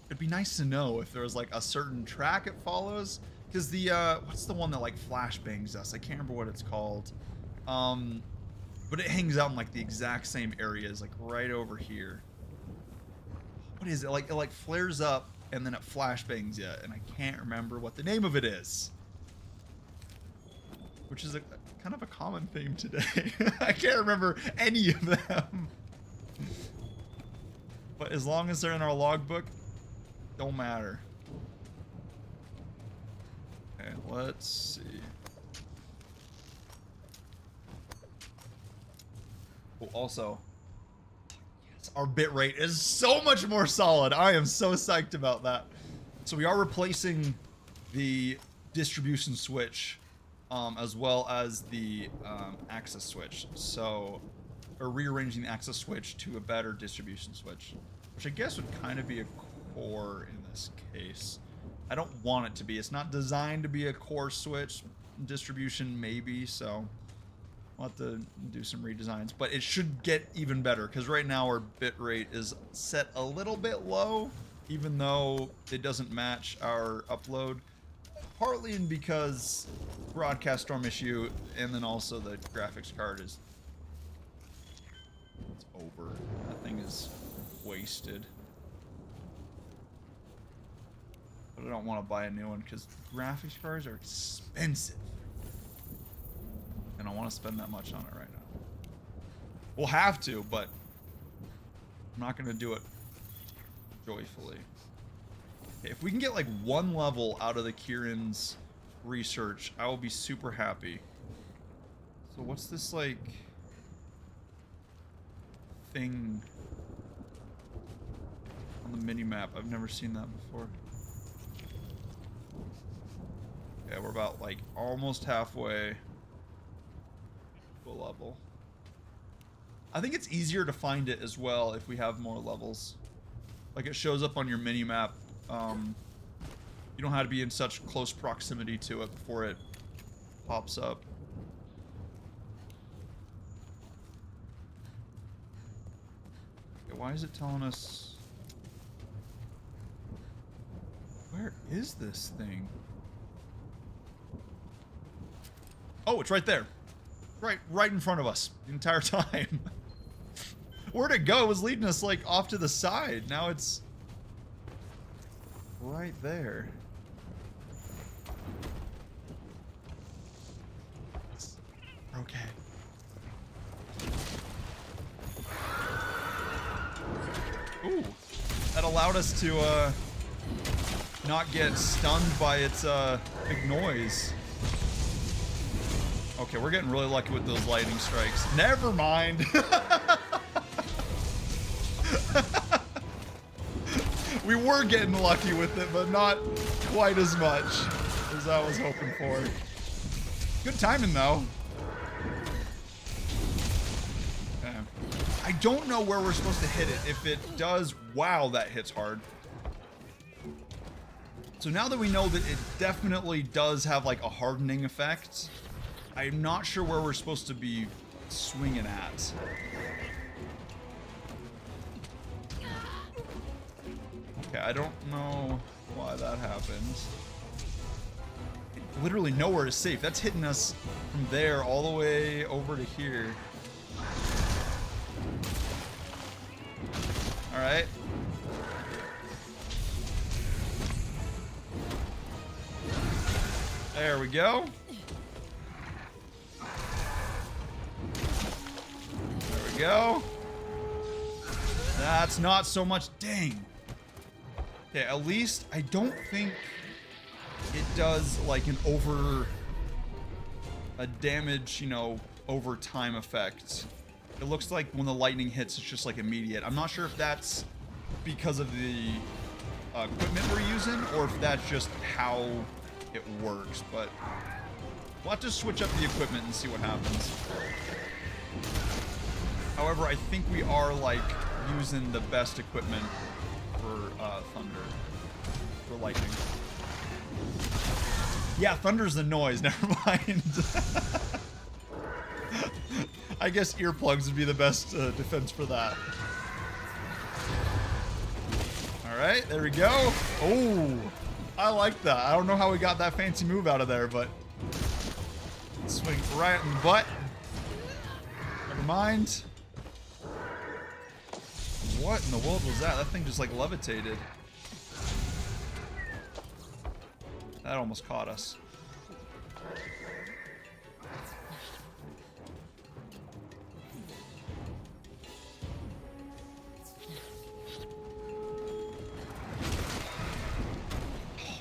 it'd be nice to know if there was like a certain track it follows. Because the, what's the one that like flashbangs us? I can't remember what it's called. But it hangs out in like the exact same areas, like right over here. What is it? Like, it like flares up and then it flashbangs you, and I can't remember what the name of it is. Which is a kind of a common theme today. I can't remember any of them. But as long as they're in our logbook, don't matter. Okay, let's see. Oh, also, yes, our bitrate is so much more solid. I am so psyched about that. So we are replacing the distribution switch as well as the access switch. So we're rearranging the access switch to a better distribution switch, which I guess would kind of be a core in this case. I don't want it to be. It's not designed to be a core switch. Distribution maybe, so we'll have to do some redesigns. But it should get even better, because right now our bit rate is set a little bit low, even though it doesn't match our upload. Partly because broadcast storm issue, and then also the graphics card is it's over. That thing is wasted. But I don't want to buy a new one because graphics cards are expensive. And I don't want to spend that much on it right now. We'll have to, but I'm not going to do it joyfully. Okay, if we can get like one level out of the Kieran's research, I will be super happy. So what's this like thing on the mini map? I've never seen that before. Yeah, we're about like almost halfway to a level. I think it's easier to find it as well if we have more levels. Like it shows up on your mini map. You don't have to be in such close proximity to it before it pops up. Okay, why is it telling us? Where is this thing? Oh, it's right there. Right in front of us the entire time. Where'd it go? It was leading us like off to the side. Now it's right there. Okay. Ooh, that allowed us to not get stunned by its big noise. Okay, we're getting really lucky with those lightning strikes. Never mind. We were getting lucky with it, but not quite as much as I was hoping for. Good timing, though. Okay. I don't know where we're supposed to hit it. If it does, wow, that hits hard. So now that we know that it definitely does have like a hardening effect, I'm not sure where we're supposed to be swinging at. Okay, I don't know why that happens. Literally nowhere is safe. That's hitting us from there all the way over to here. All right. There we go. There we go. That's not so much. Dang. Okay, at least I don't think it does like an a damage, you know, over time effect. It looks like when the lightning hits, it's just like immediate. I'm not sure if that's because of the equipment we're using or if that's just how it works, but we'll have to switch up the equipment and see what happens. However, I think we are like using the best equipment for thunder, for lightning. Yeah, thunder's the noise, never mind. I guess earplugs would be the best defense for that. All right, there we go. Oh, I like that. I don't know how we got that fancy move out of there, but swing right in the butt. Never mind. What in the world was that? That thing just like levitated. That almost caught us.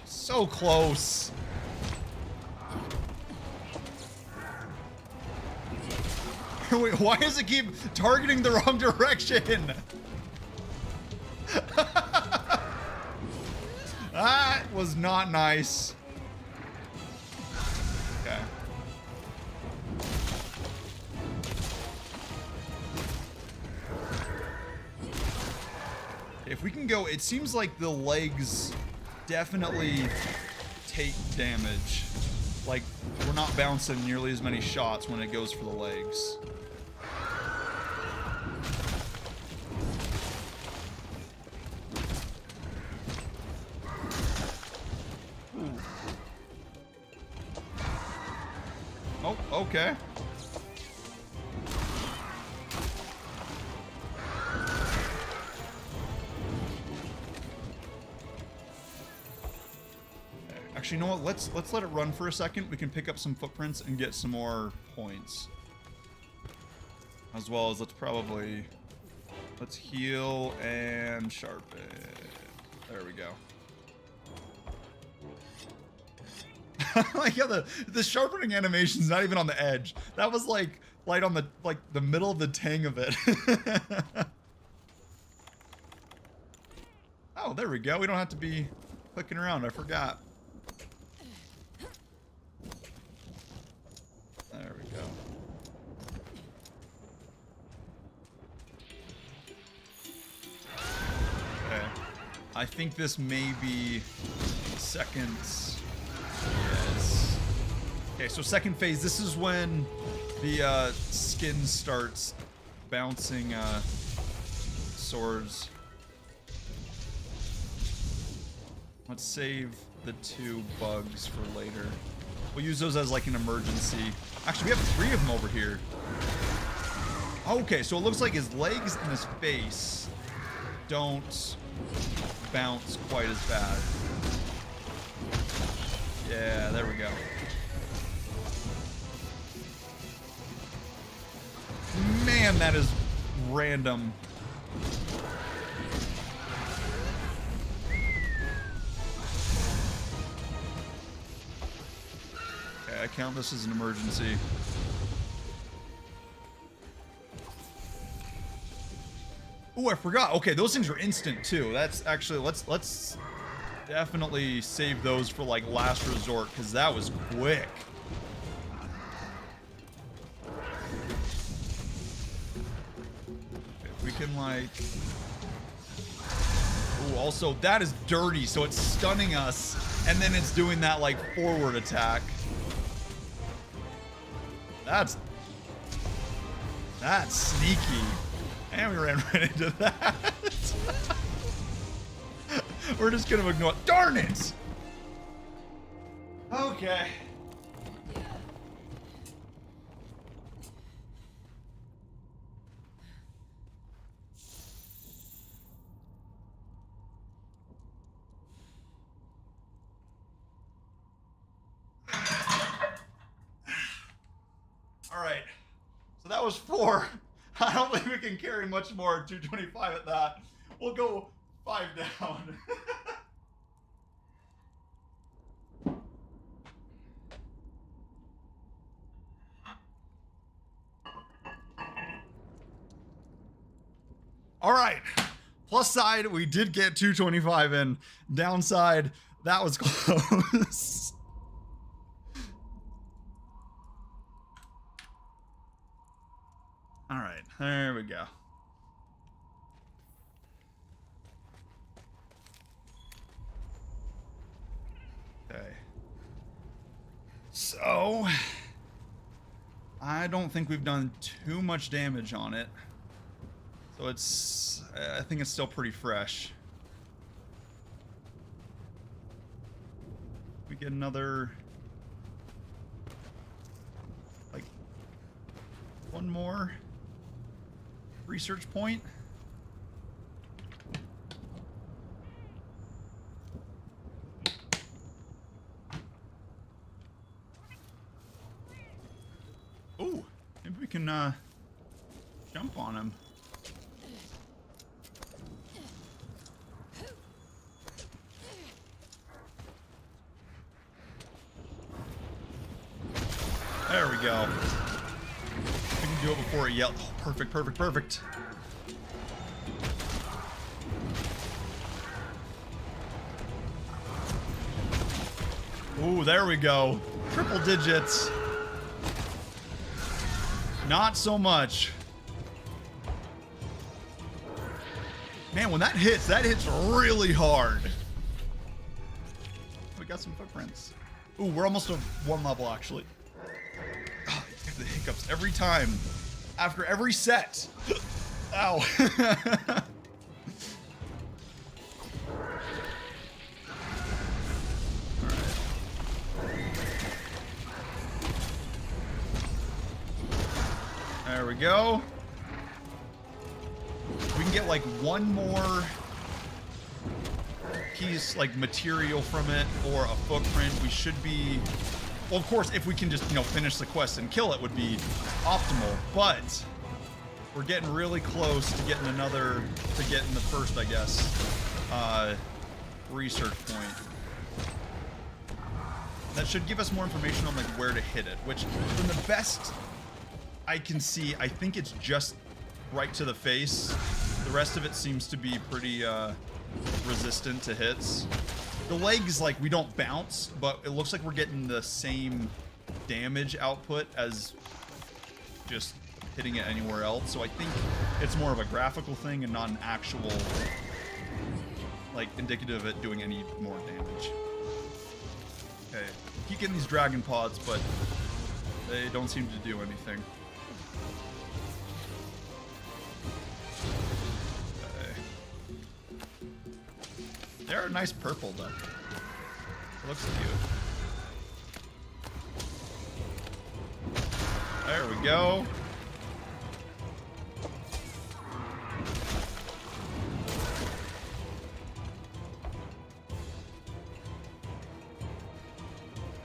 So close. Wait, why does it keep targeting the wrong direction? That was not nice. Okay. If we can go, it seems like the legs definitely take damage. Like, we're not bouncing nearly as many shots when it goes for the legs. Ooh. Oh, okay. Actually, you know what? Let's let it run for a second. We can pick up some footprints and get some more points. As well as let's heal and sharpen. There we go. Like, yeah, the sharpening animation's not even on the edge. That was like right on the middle of the tang of it. Oh, there we go. We don't have to be clicking around. I forgot. There we go. Okay. I think this may be seconds. Yes. Okay, so second phase. This is when the skin starts bouncing swords. Let's save the 2 bugs for later. We'll use those as like an emergency. Actually, we have 3 of them over here. Okay, so it looks like his legs and his face don't bounce quite as bad. Yeah, there we go. Man, that is random. Okay, I count this as an emergency. Oh, I forgot. Okay, those things are instant too. That's actually, let's definitely save those for like last resort, because that was quick. If we can like... Oh, also that is dirty, so it's stunning us, and then it's doing that like forward attack. That's sneaky. And we ran right into that. We're just gonna ignore it. Darn it! Okay. All right. So that was 4. I don't think we can carry much more 225 at that. We'll go 5 down. All right. Plus side, we did get 225 in. Downside, that was close. All right, there we go. Okay. So, I don't think we've done too much damage on it. So I think it's still pretty fresh. We get another, like, 1 more research point. Oh, maybe we can jump on him. There we go. We can do it before it yells. Oh, perfect, perfect, perfect. Ooh, there we go. Triple digits. Not so much. Man, when that hits really hard. we got some footprints. Ooh, we're almost to 1 level, actually. Oh, I have the hiccups every time. After every set. Ow. There we go. We can get like one more piece, like material from it, or a footprint. We should be, well, of course, if we can just, you know, finish the quest and kill it would be optimal, but we're getting really close to getting another, to getting the first, I guess, research point. That should give us more information on like where to hit it, which from the best I can see, I think it's just right to the face. The rest of it seems to be pretty resistant to hits. The legs, like, we don't bounce, but it looks like we're getting the same damage output as just hitting it anywhere else. So I think it's more of a graphical thing and not an actual, like, indicative of it doing any more damage. Okay, keep getting these dragon pods, but they don't seem to do anything. They're a nice purple, though. It looks cute. There we go.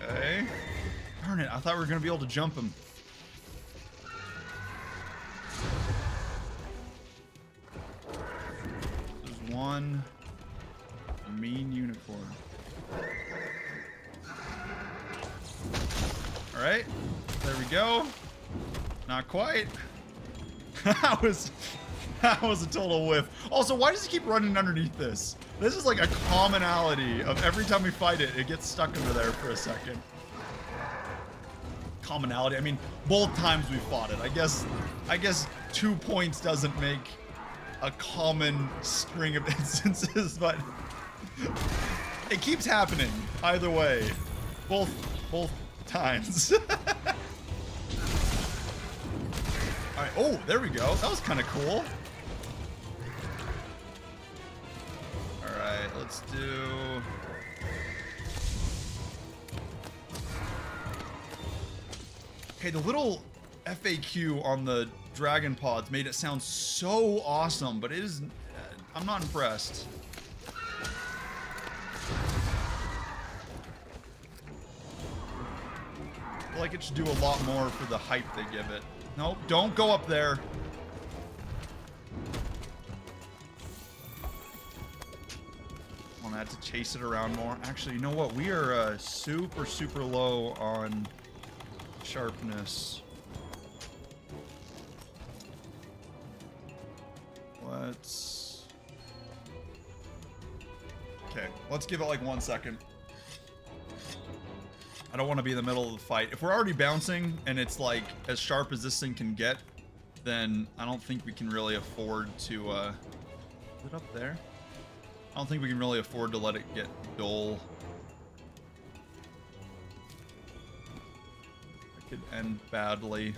Okay. Darn it, I thought we were going to be able to jump him. There's one mean unicorn. All right, there we go. Not quite. that was a total whiff. Also, why does he keep running underneath this? This is like a commonality of every time we fight it, it gets stuck under there for a second. Commonality. I mean, both times we fought it. I guess 2 points doesn't make a common string of instances, but it keeps happening either way. Both times. Alright, oh, there we go. That was kind of cool. Alright, let's do... Okay, the little FAQ on the dragon pods made it sound so awesome, but it is... I'm not impressed. I feel like it should do a lot more for the hype they give it. Nope, don't go up there. I had to chase it around more. Actually, you know what? We are super, super low on sharpness. Let's... Okay, let's give it like 1 second. I don't want to be in the middle of the fight. If we're already bouncing and it's like as sharp as this thing can get, then I don't think we can really afford to, is it up there? I don't think we can really afford to let it get dull. It could end badly.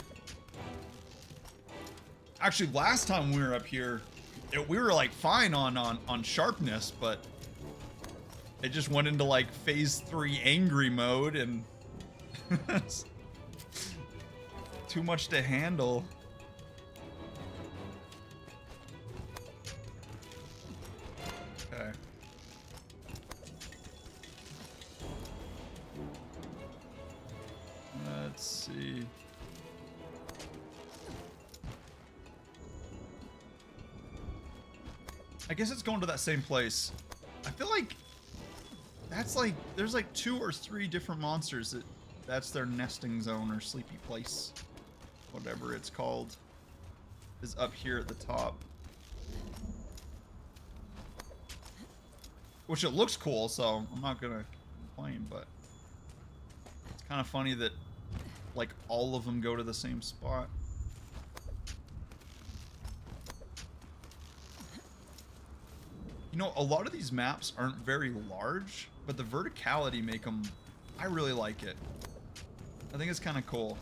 Actually, last time we were up here, we were like fine on sharpness, but it just went into like phase 3 angry mode and too much to handle. Okay. Let's see. I guess it's going to that same place. I feel like that's like, there's like 2 or 3 different monsters that's their nesting zone or sleepy place. Whatever it's called is up here at the top. Which it looks cool, so I'm not gonna complain, but it's kind of funny that like all of them go to the same spot. You know, a lot of these maps aren't very large, but the verticality make them, I really like it. I think it's kind of cool.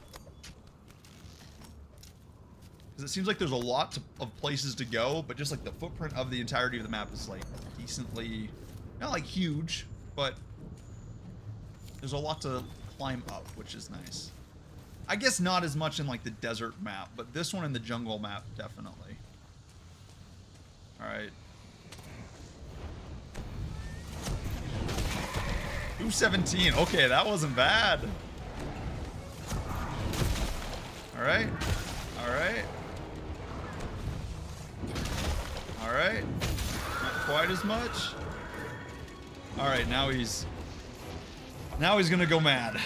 Because it seems like there's a lot of places to go, but just like the footprint of the entirety of the map is like decently, not like huge, but there's a lot to climb up, which is nice. I guess not as much in like the desert map, but this one in the jungle map, definitely. All right. 217. Okay, that wasn't bad. All right. All right. All right. Not quite as much. All right, now he's gonna go mad.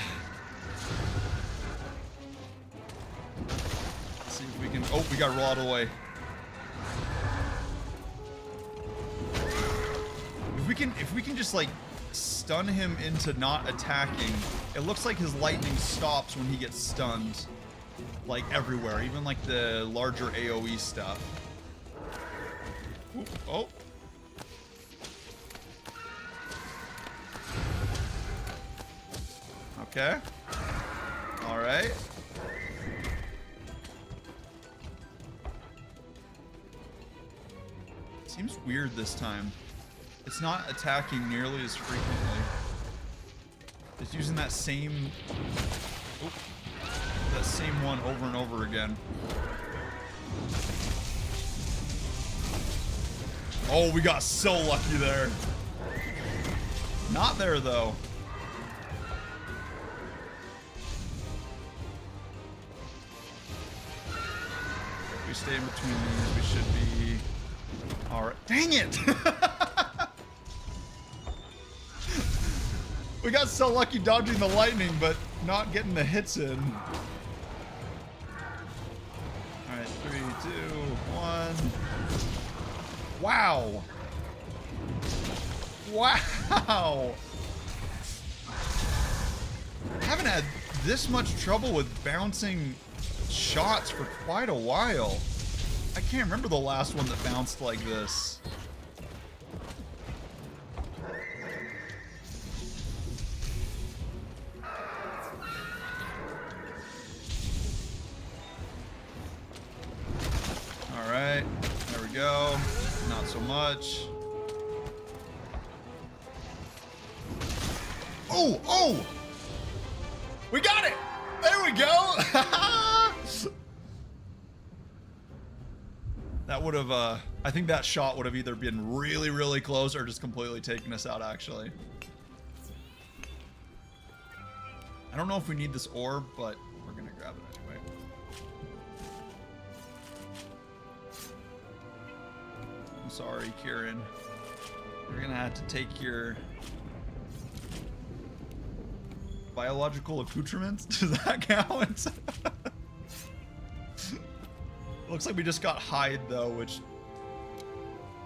Let's see if we can. Oh, we got to roll out of the way. If we can just like stun him into not attacking, it looks like his lightning stops when he gets stunned, like everywhere, even like the larger AoE stuff. Ooh, oh. Okay. All right. Seems weird this time. It's not attacking nearly as frequently. It's using that same one over and over again. Oh, we got so lucky there. Not there though. If we stay in between these, we should be all right. Dang it! We got so lucky dodging the lightning, but not getting the hits in. All right, 3, 2, 1. Wow. Wow. I haven't had this much trouble with bouncing shots for quite a while. I can't remember the last one that bounced like this. All right, there we go. Not so much. Oh, oh! We got it! There we go! That would have, I think that shot would have either been really, really close or just completely taken us out, actually. I don't know if we need this orb, but we're gonna grab it anyway. I'm sorry, Kieran. You're gonna have to take your biological accoutrements. Does that count? Looks like we just got hide though, which,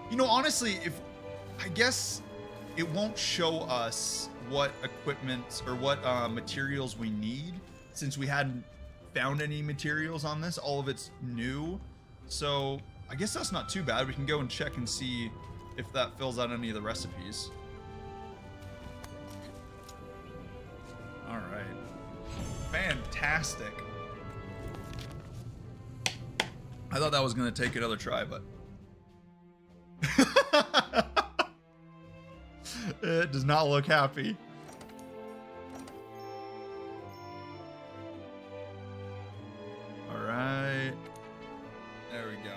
you know, honestly, if I guess it won't show us what equipment or what materials we need, since we hadn't found any materials on this. All of it's new, so I guess that's not too bad. We can go and check and see if that fills out any of the recipes. All right, fantastic. I thought that was gonna take another try, but it does not look happy. All right, there we go.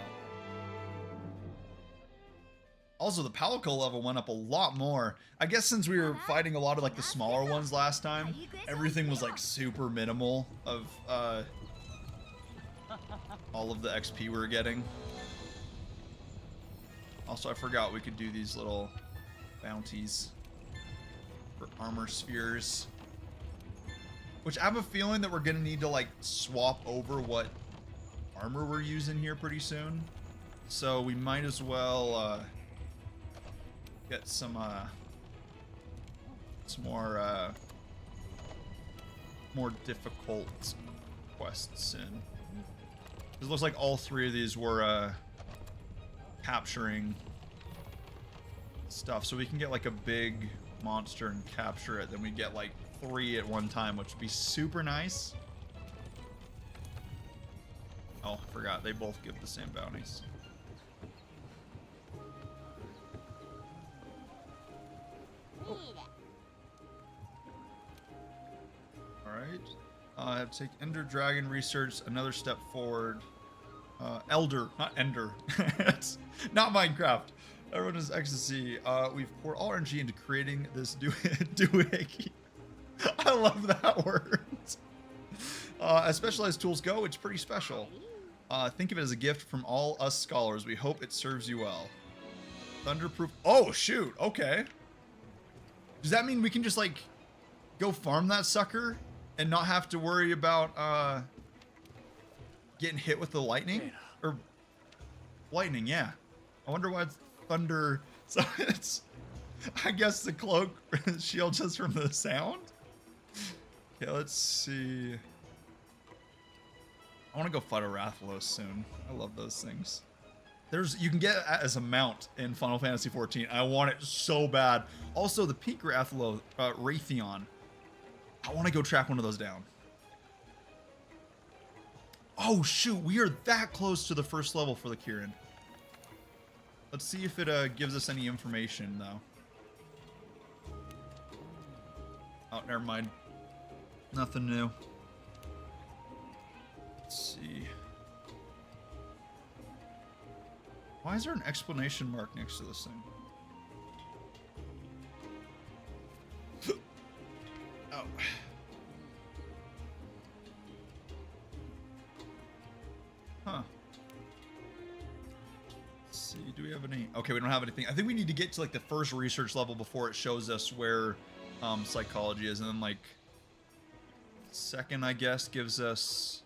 Also, the Palico level went up a lot more. I guess since we were fighting a lot of like the smaller ones last time, everything was like super minimal of all of the XP we were getting. Also, I forgot we could do these little bounties for armor spheres, which I have a feeling that we're gonna need to like swap over what armor we're using here pretty soon. So we might as well get some more difficult quests in. It looks like all three of these were capturing stuff, so we can get like a big monster and capture it. Then we get like 3 at one time, which would be super nice. Oh, I forgot. They both give the same bounties. Oh. Alright. I have to take Ender Dragon research another step forward. Elder, not Ender. It's not Minecraft. Everyone is ecstasy. We've poured all our energy into creating this doohickey. I love that word. As specialized tools go, it's pretty special. Think of it as a gift from all us scholars. We hope it serves you well. Thunderproof. Oh, shoot. Okay. Does that mean we can just, like, go farm that sucker and not have to worry about, getting hit with the lightning? Or lightning, yeah. I wonder why it's thunder. So it's, I guess, the cloak shield just from the sound. Okay, let's see. I want to go fight a Rathalos soon. I love those things. You can get it as a mount in Final Fantasy XIV. I want it so bad. Also, the Peak Rathalos, Raytheon. I want to go track one of those down. Oh, shoot. We are that close to the first level for the Kirin. Let's see if it gives us any information, though. Oh, never mind. Nothing new. Let's see. Why is there an exclamation mark next to this thing? Oh. Huh. Let's see, do we have any? Okay, we don't have anything. I think we need to get to like the first research level before it shows us where psychology is, and then like second, I guess, gives us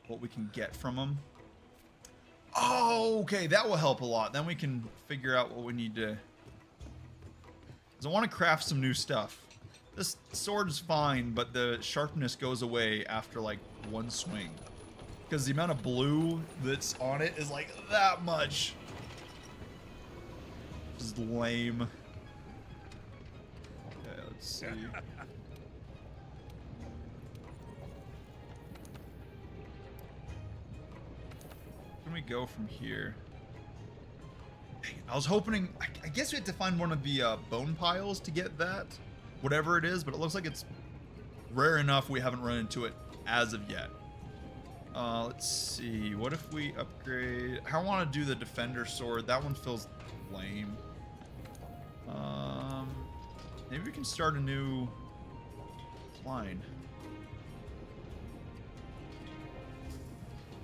what we can get from them. Oh, okay, that will help a lot. Then we can figure out what we need to... Because I want to craft some new stuff. This sword's fine, but the sharpness goes away after, like, one swing. Because the amount of blue that's on it is, like, that much. Just lame. Okay, let's see. Where can we go from here? I was hoping, I guess we had to find one of the bone piles to get that, whatever it is, but it looks like it's rare enough we haven't run into it as of yet. Let's see, what if we upgrade? I want to do the defender sword. That one feels lame. Maybe we can start a new line.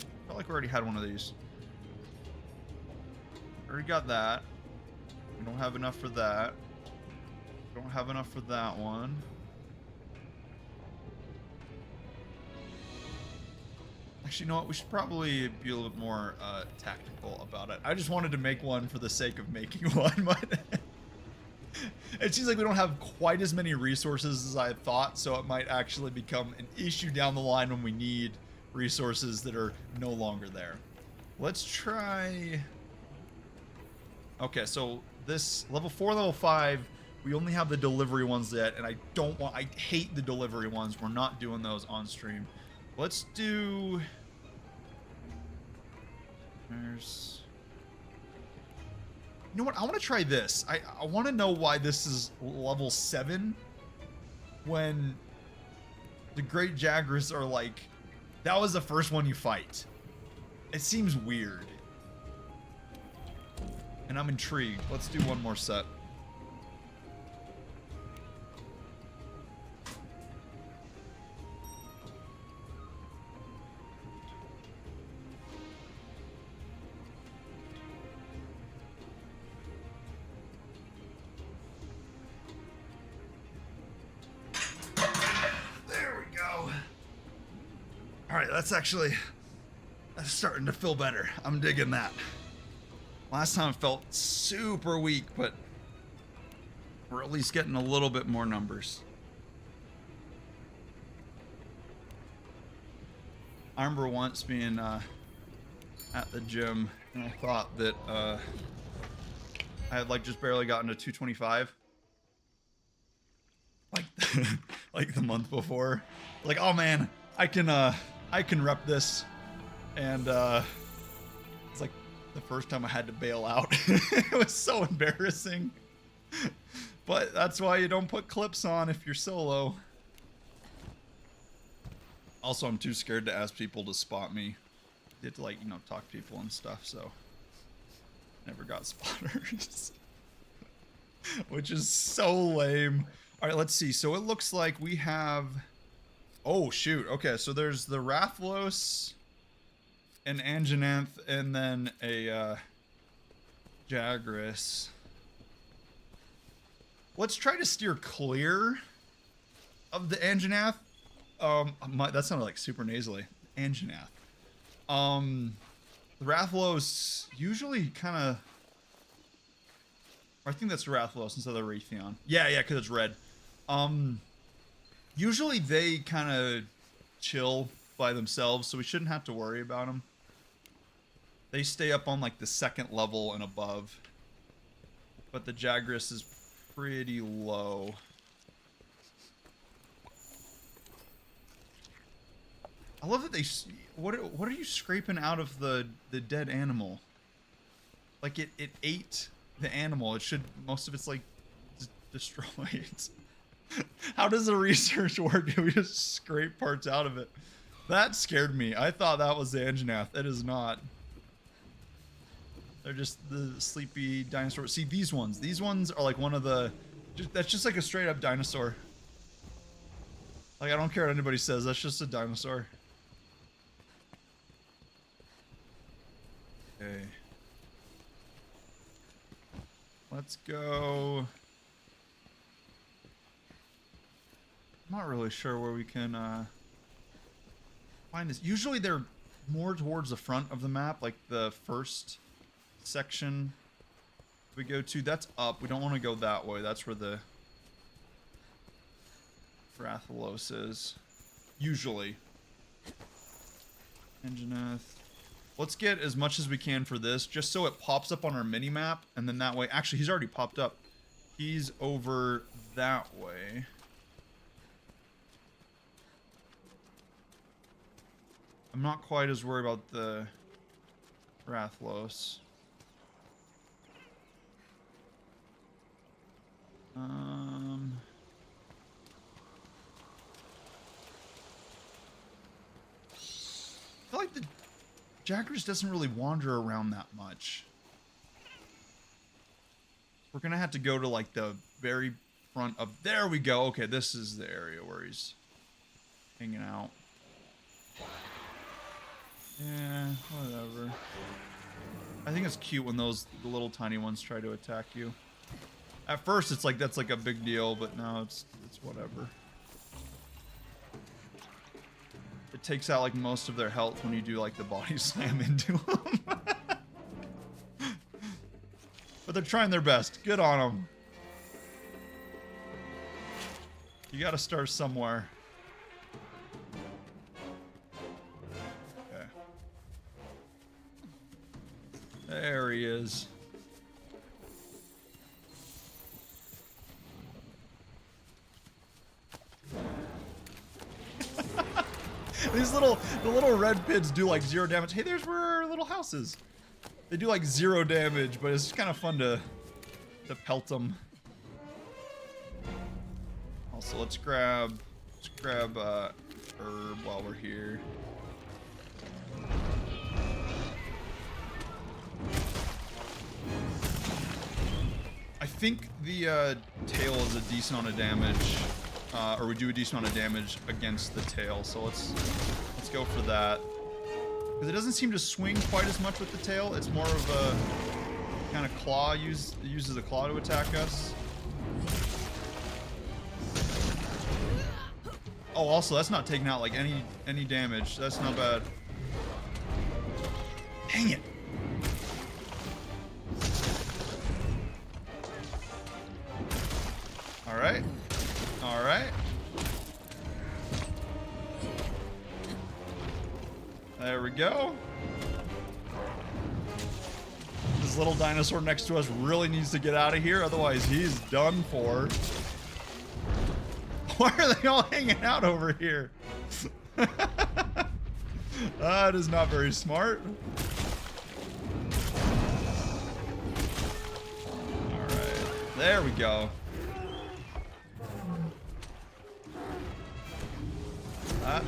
I felt like we already had one of these. Already got that. We don't have enough for that. Don't have enough for that one. Actually, you know what? We should probably be a little bit more tactical about it. I just wanted to make one for the sake of making one, but it seems like we don't have quite as many resources as I thought, so it might actually become an issue down the line when we need resources that are no longer there. Let's try... Okay, so this level 4, level 5, we only have the delivery ones yet, and I hate the delivery ones. We're not doing those on stream. Let's do... There's... You know what? I want to try this. I want to know why this is level 7 when the Great Jaguars are like... That was the first one you fight. It seems weird. And I'm intrigued. Let's do one more set. There we go. All right, that's starting to feel better. I'm digging that. Last time it felt super weak, but we're at least getting a little bit more numbers. I remember once being at the gym, and I thought that I I had like just barely gotten to 225. Like, like the month before. Like, oh man, I can rep this. And it's like the first time I had to bail out. It was so embarrassing. But that's why you don't put clips on if you're solo. Also, I'm too scared to ask people to spot me. You have to, like, you know, talk to people and stuff, so never got spotters. Which is so lame. All right, let's see. So it looks like we have... Oh, shoot. Okay, so there's the Rathalos, an Anjanath, and then a Jagras. Let's try to steer clear of the Anjanath. That sounded like super nasally. Anjanath. The Rathalos usually kind of... I think that's Rathalos instead of the Raytheon. Yeah, because it's red. Usually they kind of chill by themselves, so we shouldn't have to worry about them. They stay up on like the second level and above. But the Jagras is pretty low. I love that they... What are you scraping out of the dead animal? Like it ate the animal. It should... Most of it's like destroyed. How does the research work if we just scrape parts out of it? That scared me. I thought that was the Anjanath. It is not. They're just the sleepy dinosaur. See, these ones. These ones are like one of the... That's just like a straight up dinosaur. Like, I don't care what anybody says. That's just a dinosaur. Okay. Let's go... I'm not really sure where we can find this. Usually they're more towards the front of the map, like the first section we go to. That's up. We don't want to go that way. That's where the Rathalos is. Usually. Anjanath. Let's get as much as we can for this, just so it pops up on our mini-map, and then that way... Actually, he's already popped up. He's over that way. I'm not quite as worried about the Rathalos. I feel like the Jagras doesn't really wander around that much. We're gonna have to go to like the very front of... There we go. Okay, this is the area where he's hanging out. Yeah, whatever. I think it's cute when the little tiny ones try to attack you. At first, it's like that's like a big deal, but now it's whatever. It takes out like most of their health when you do like the body slam into them. But they're trying their best. Good on them. You gotta start somewhere. There he is. The little red pits do like 0 damage. Hey, there's where our little house is. They do like 0 damage, but it's kind of fun to pelt them. Also, let's grab herb while we're here. I think the tail is a decent amount of damage, or we do a decent amount of damage against the tail. So let's go for that, because it doesn't seem to swing quite as much with the tail. It's more of a kind of claw. Uses a claw to attack us. Oh, also that's not taking out like any damage. That's not bad. Dang it. Alright. Alright. There we go. This little dinosaur next to us really needs to get out of here, otherwise he's done for. Why are they all hanging out over here? That is not very smart. Alright, there we go. That.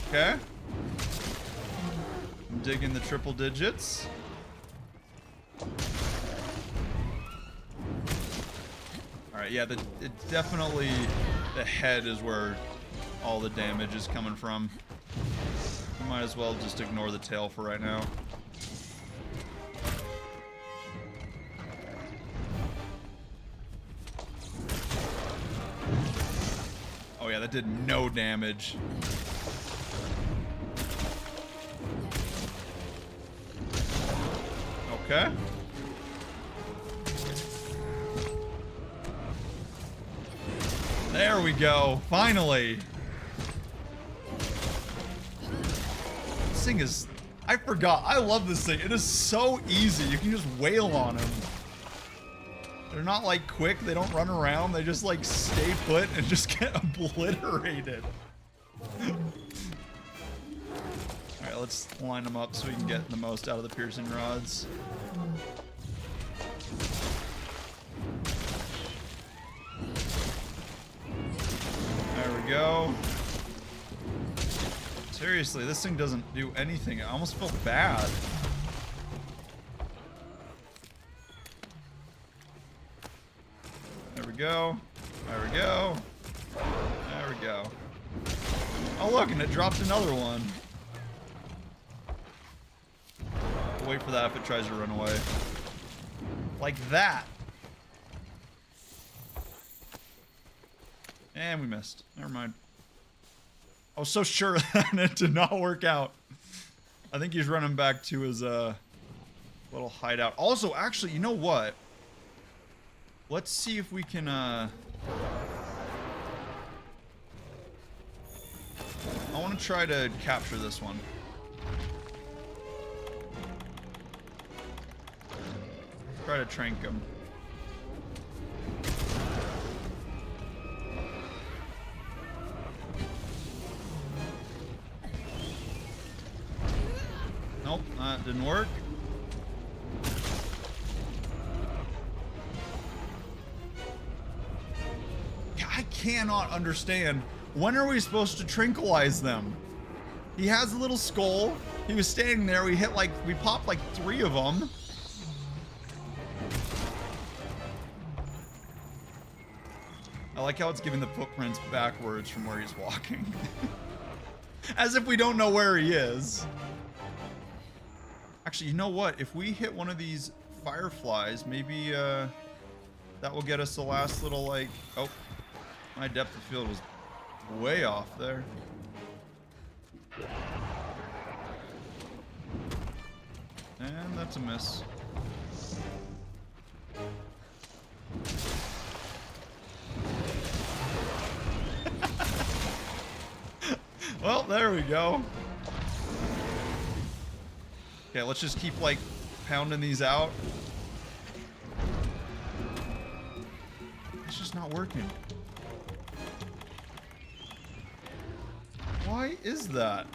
Okay. I'm digging the triple digits. Alright, yeah, it definitely, the head is where all the damage is coming from. You might as well just ignore the tail for right now. Oh yeah, that did no damage. Okay. There we go. Finally. This thing is... I forgot. I love this thing. It is so easy. You can just wail on them. They're not like quick. They don't run around. They just like stay put and just get obliterated. Alright, let's line them up so we can get the most out of the piercing rods. There we go. Seriously, this thing doesn't do anything. I almost felt bad. There we go. There we go. There we go. Oh look, and it dropped another one. Wait for that if it tries to run away. Like that. And we missed. Never mind. I was so sure that it did not work out. I think he's running back to his little hideout. Also, actually, you know what? Let's see if we can I want to try to capture this one. Try to trank him. Nope, that didn't work. I cannot understand. When are we supposed to tranquilize them? He has a little skull. He was standing there. We popped like 3 of them. I like how it's giving the footprints backwards from where he's walking. As if we don't know where he is. Actually, you know what? If we hit one of these fireflies, maybe that will get us the last little, like... Oh, my depth of field was way off there. And that's a miss. Well, there we go. Okay, let's just keep, like, pounding these out. It's just not working. Why is that?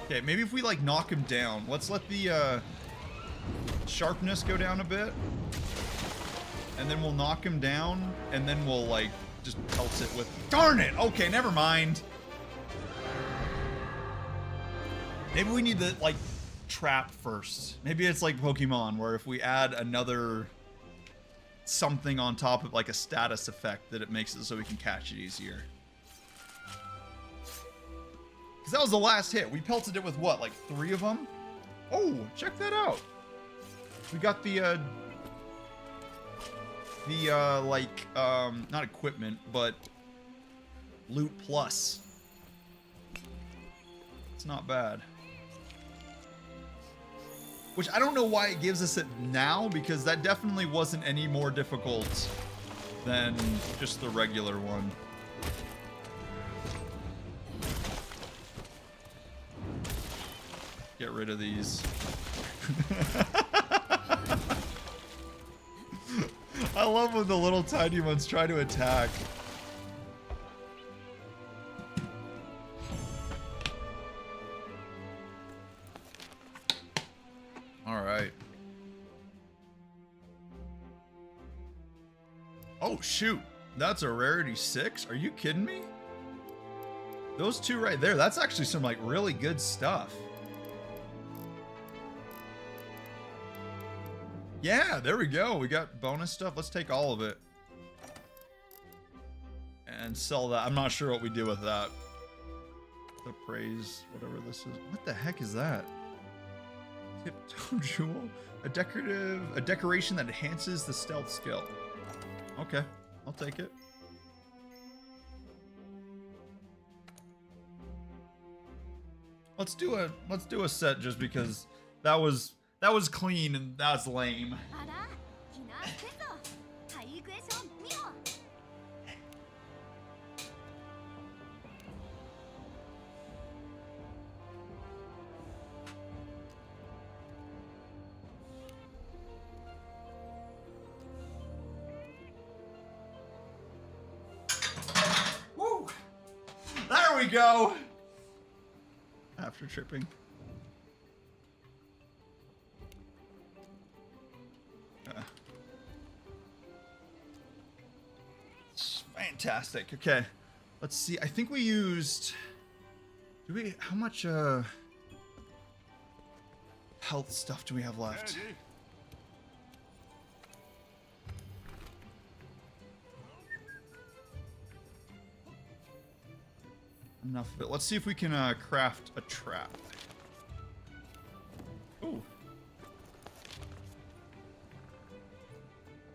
Okay, maybe if we, like, knock him down. Let's let the, sharpness go down a bit. And then we'll knock him down, and then we'll, like, just pelt it with... Darn it! Okay, never mind. Maybe we need the, like, trap first. Maybe it's like Pokemon, where if we add another something on top of, like, a status effect, that it makes it so we can catch it easier. Because that was the last hit. We pelted it with what, like 3 of them? Oh, check that out. We got the not equipment, but loot plus. It's not bad. Which I don't know why it gives us it now, because that definitely wasn't any more difficult than just the regular one. rid of these. I love when the little tiny ones try to attack. All right. Oh, shoot. That's a rarity 6? Are you kidding me? Those two right there, that's actually some like really good stuff. Yeah, there we go. We got bonus stuff. Let's take all of it. And sell that. I'm not sure what we do with that. The praise, whatever this is. What the heck is that? Tiptoe jewel? A decoration that enhances the stealth skill. Okay, I'll take it. Let's do a set just because that was clean and that's lame. Woo! There we go. After tripping. It's fantastic. Okay. Let's see. I think we used... how much health stuff do we have left? Enough of it. Let's see if we can craft a trap. Ooh.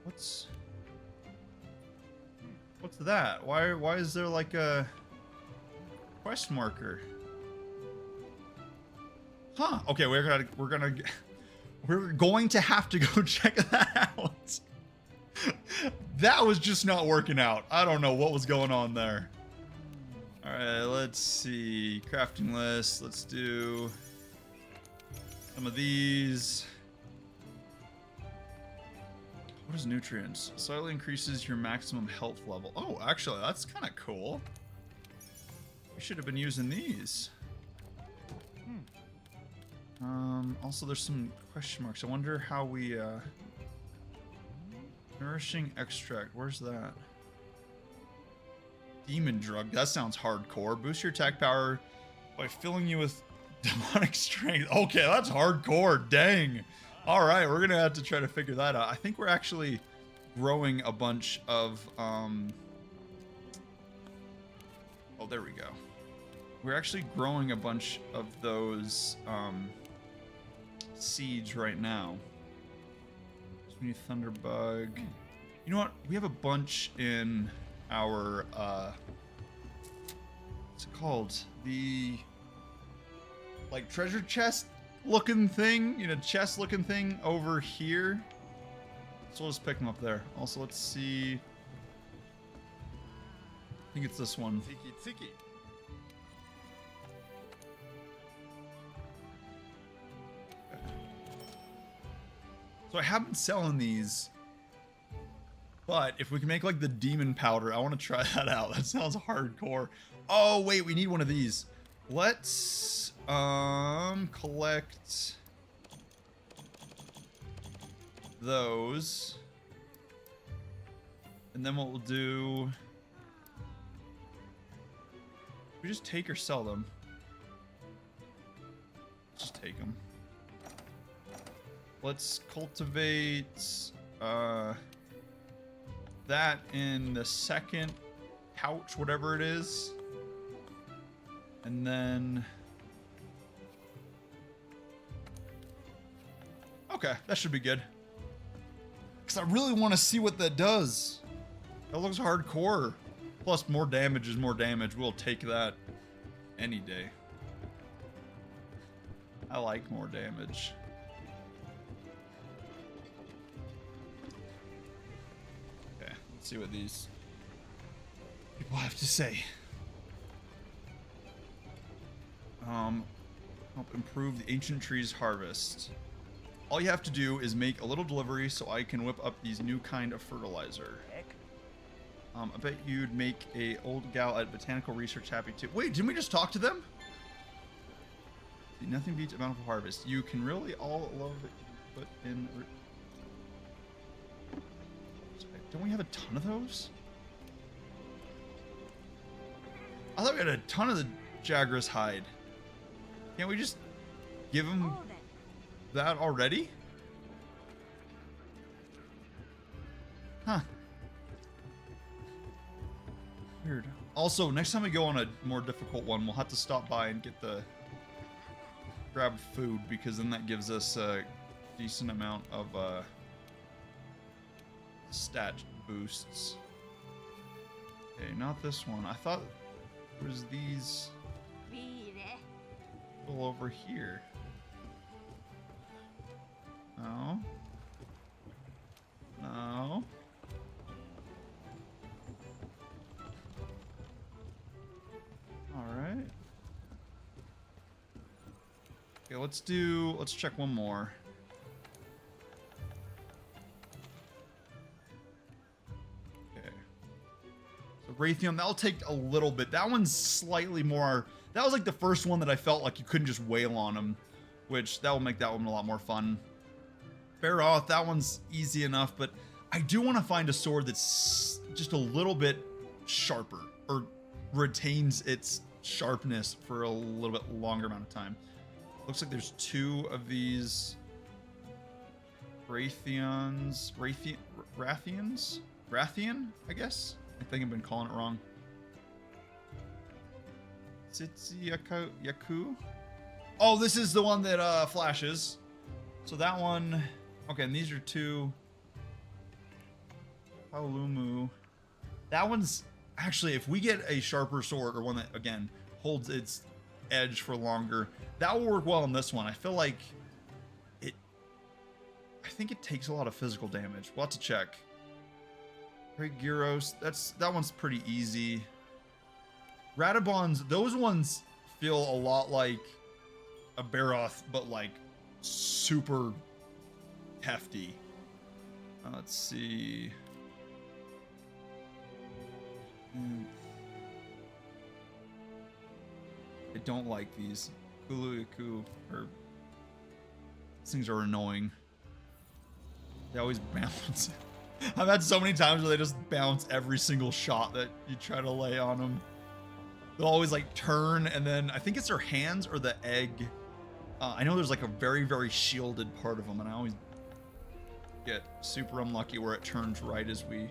What's that? Why is there like a quest marker? Huh. Okay, we're going to have to go check that out. That was just not working out. I don't know what was going on there. All right, let's see. Crafting list. Let's do some of these. What is nutrients? Slightly increases your maximum health level. Oh, actually, that's kind of cool. We should have been using these. Also, there's some question marks. I wonder how we... Nourishing extract. Where's that? Demon drug. That sounds hardcore. Boost your attack power by filling you with demonic strength. Okay, that's hardcore. Dang. All right, we're gonna have to try to figure that out. I think we're actually growing a bunch of oh, there we go. We're actually growing a bunch of those seeds right now. So we need thunderbug. You know what? We have a bunch in our what's it called? The like treasure chest looking thing, you know, chest looking thing over here. So we'll just pick them up there. Also, let's see. I think it's this one. Tiki. So I have been selling these, but if we can make like the demon powder, I want to try that out. That sounds hardcore. Oh wait, we need one of these. Let's collect those, and then what we'll do, we just take or sell them. Just take them. Let's cultivate that in the second pouch, whatever it is. And then... okay, that should be good. Because I really want to see what that does. That looks hardcore. Plus, more damage is more damage. We'll take that any day. I like more damage. Okay, let's see what these people have to say. How Help improve the ancient trees harvest. All you have to do is make a little delivery so I can whip up these new kind of fertilizer. I bet you'd make a old gal at botanical research happy too. Wait, didn't we just talk to them? See, nothing beats a bountiful harvest. You can really all love it. Put in. Don't we have a ton of those? I thought we had a ton of the Jagras hide. Can't we just give him that already? Huh. Weird. Also, next time we go on a more difficult one, we'll have to stop by and get the grab food, because then that gives us a decent amount of stat boosts. Okay, not this one. I thought it was these people over here. No. No. Alright. Okay, let's check one more. Okay. So Raytheon, that'll take a little bit. That one's slightly more, that was like the first one that I felt like you couldn't just wail on them, which that will make that one a lot more fun. Baroth, that one's easy enough, but I do want to find a sword that's just a little bit sharper, or retains its sharpness for a little bit longer amount of time. Looks like there's two of these Rathians, Rathian, I guess. I think I've been calling it wrong. Yaku. Oh, this is the one that flashes. So that one. Okay, and these are two. Paulumu. That one's actually, if we get a sharper sword, or one that again holds its edge for longer, that will work well in this one. I feel like it, I think it takes a lot of physical damage. We'll have to check. Great Gyros, that one's pretty easy. Radabons, those ones feel a lot like a Baroth, but like super hefty. Let's see. I don't like these. Kuluyaku, or these things are annoying. They always bounce. I've had so many times where they just bounce every single shot that you try to lay on them. They'll always like turn, and then I think it's their hands or the egg. I know there's like a very, very shielded part of them, and I always get super unlucky where it turns right as we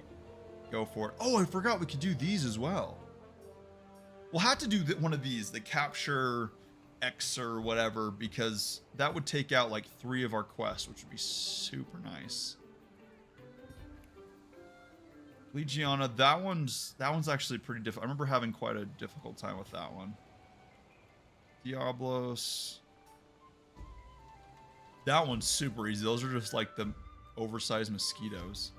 go for it. Oh, I forgot we could do these as well. We'll have to do one of these, the capture X or whatever, because that would take out like 3 of our quests, which would be super nice. Legiana, that one's actually pretty difficult. I remember having quite a difficult time with that one. Diablos. That one's super easy. Those are just like the oversized mosquitoes.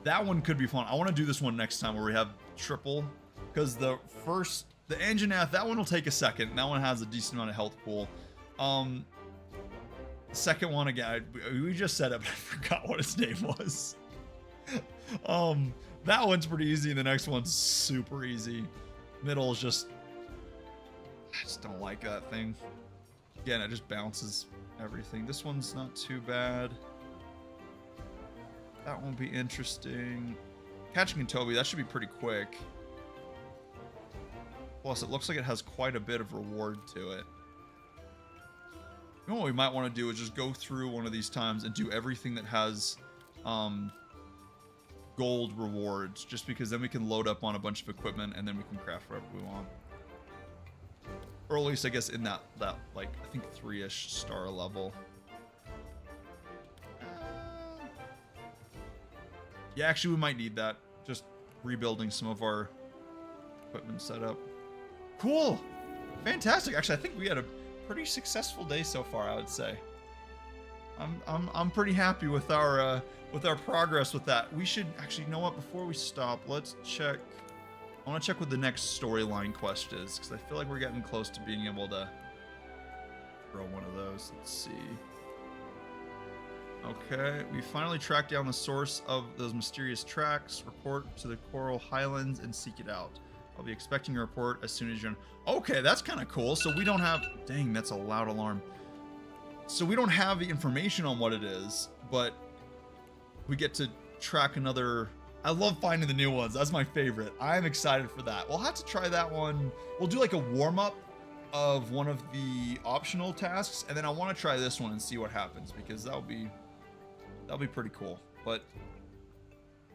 That one could be fun. I want to do this one next time where we have triple, because the Anjanath, that one will take a second. That one has a decent amount of health pool. The second one, again, we just said it, but I forgot what his name was. That one's pretty easy, and the next one's super easy. Middle is just, I just don't like that thing. Again, it just bounces everything. This one's not too bad. That won't be interesting. Catching Toby, that should be pretty quick. Plus, it looks like it has quite a bit of reward to it. You know what we might want to do is just go through one of these times and do everything that has gold rewards, just because then we can load up on a bunch of equipment and then we can craft whatever we want. Or at least, I guess, in that like, I think 3-ish star level. Yeah, actually, we might need that. Just rebuilding some of our equipment setup. Cool. Fantastic. Actually, I think we had a pretty successful day so far, I would say. I'm pretty happy with our progress with that. We should actually, you know what, before we stop, let's check I want to check what the next storyline quest is, because I feel like we're getting close to being able to throw one of those. Let's see. Okay, we finally tracked down the source of those mysterious tracks. Report to the Coral Highlands and seek it out. I'll be expecting a report as soon as you're... Okay, that's kind of cool. So we don't have... Dang, that's a loud alarm. So we don't have the information on what it is, but we get to track another... I love finding the new ones. That's my favorite. I'm excited for that. We'll have to try that one. We'll do like a warm-up of one of the optional tasks, and then I want to try this one and see what happens, because that'll be pretty cool. But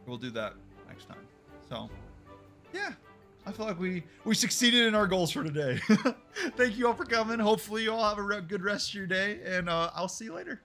we'll do that next time. So yeah, I feel like we succeeded in our goals for today. Thank you all for coming. Hopefully you all have a good rest of your day, and I'll see you later.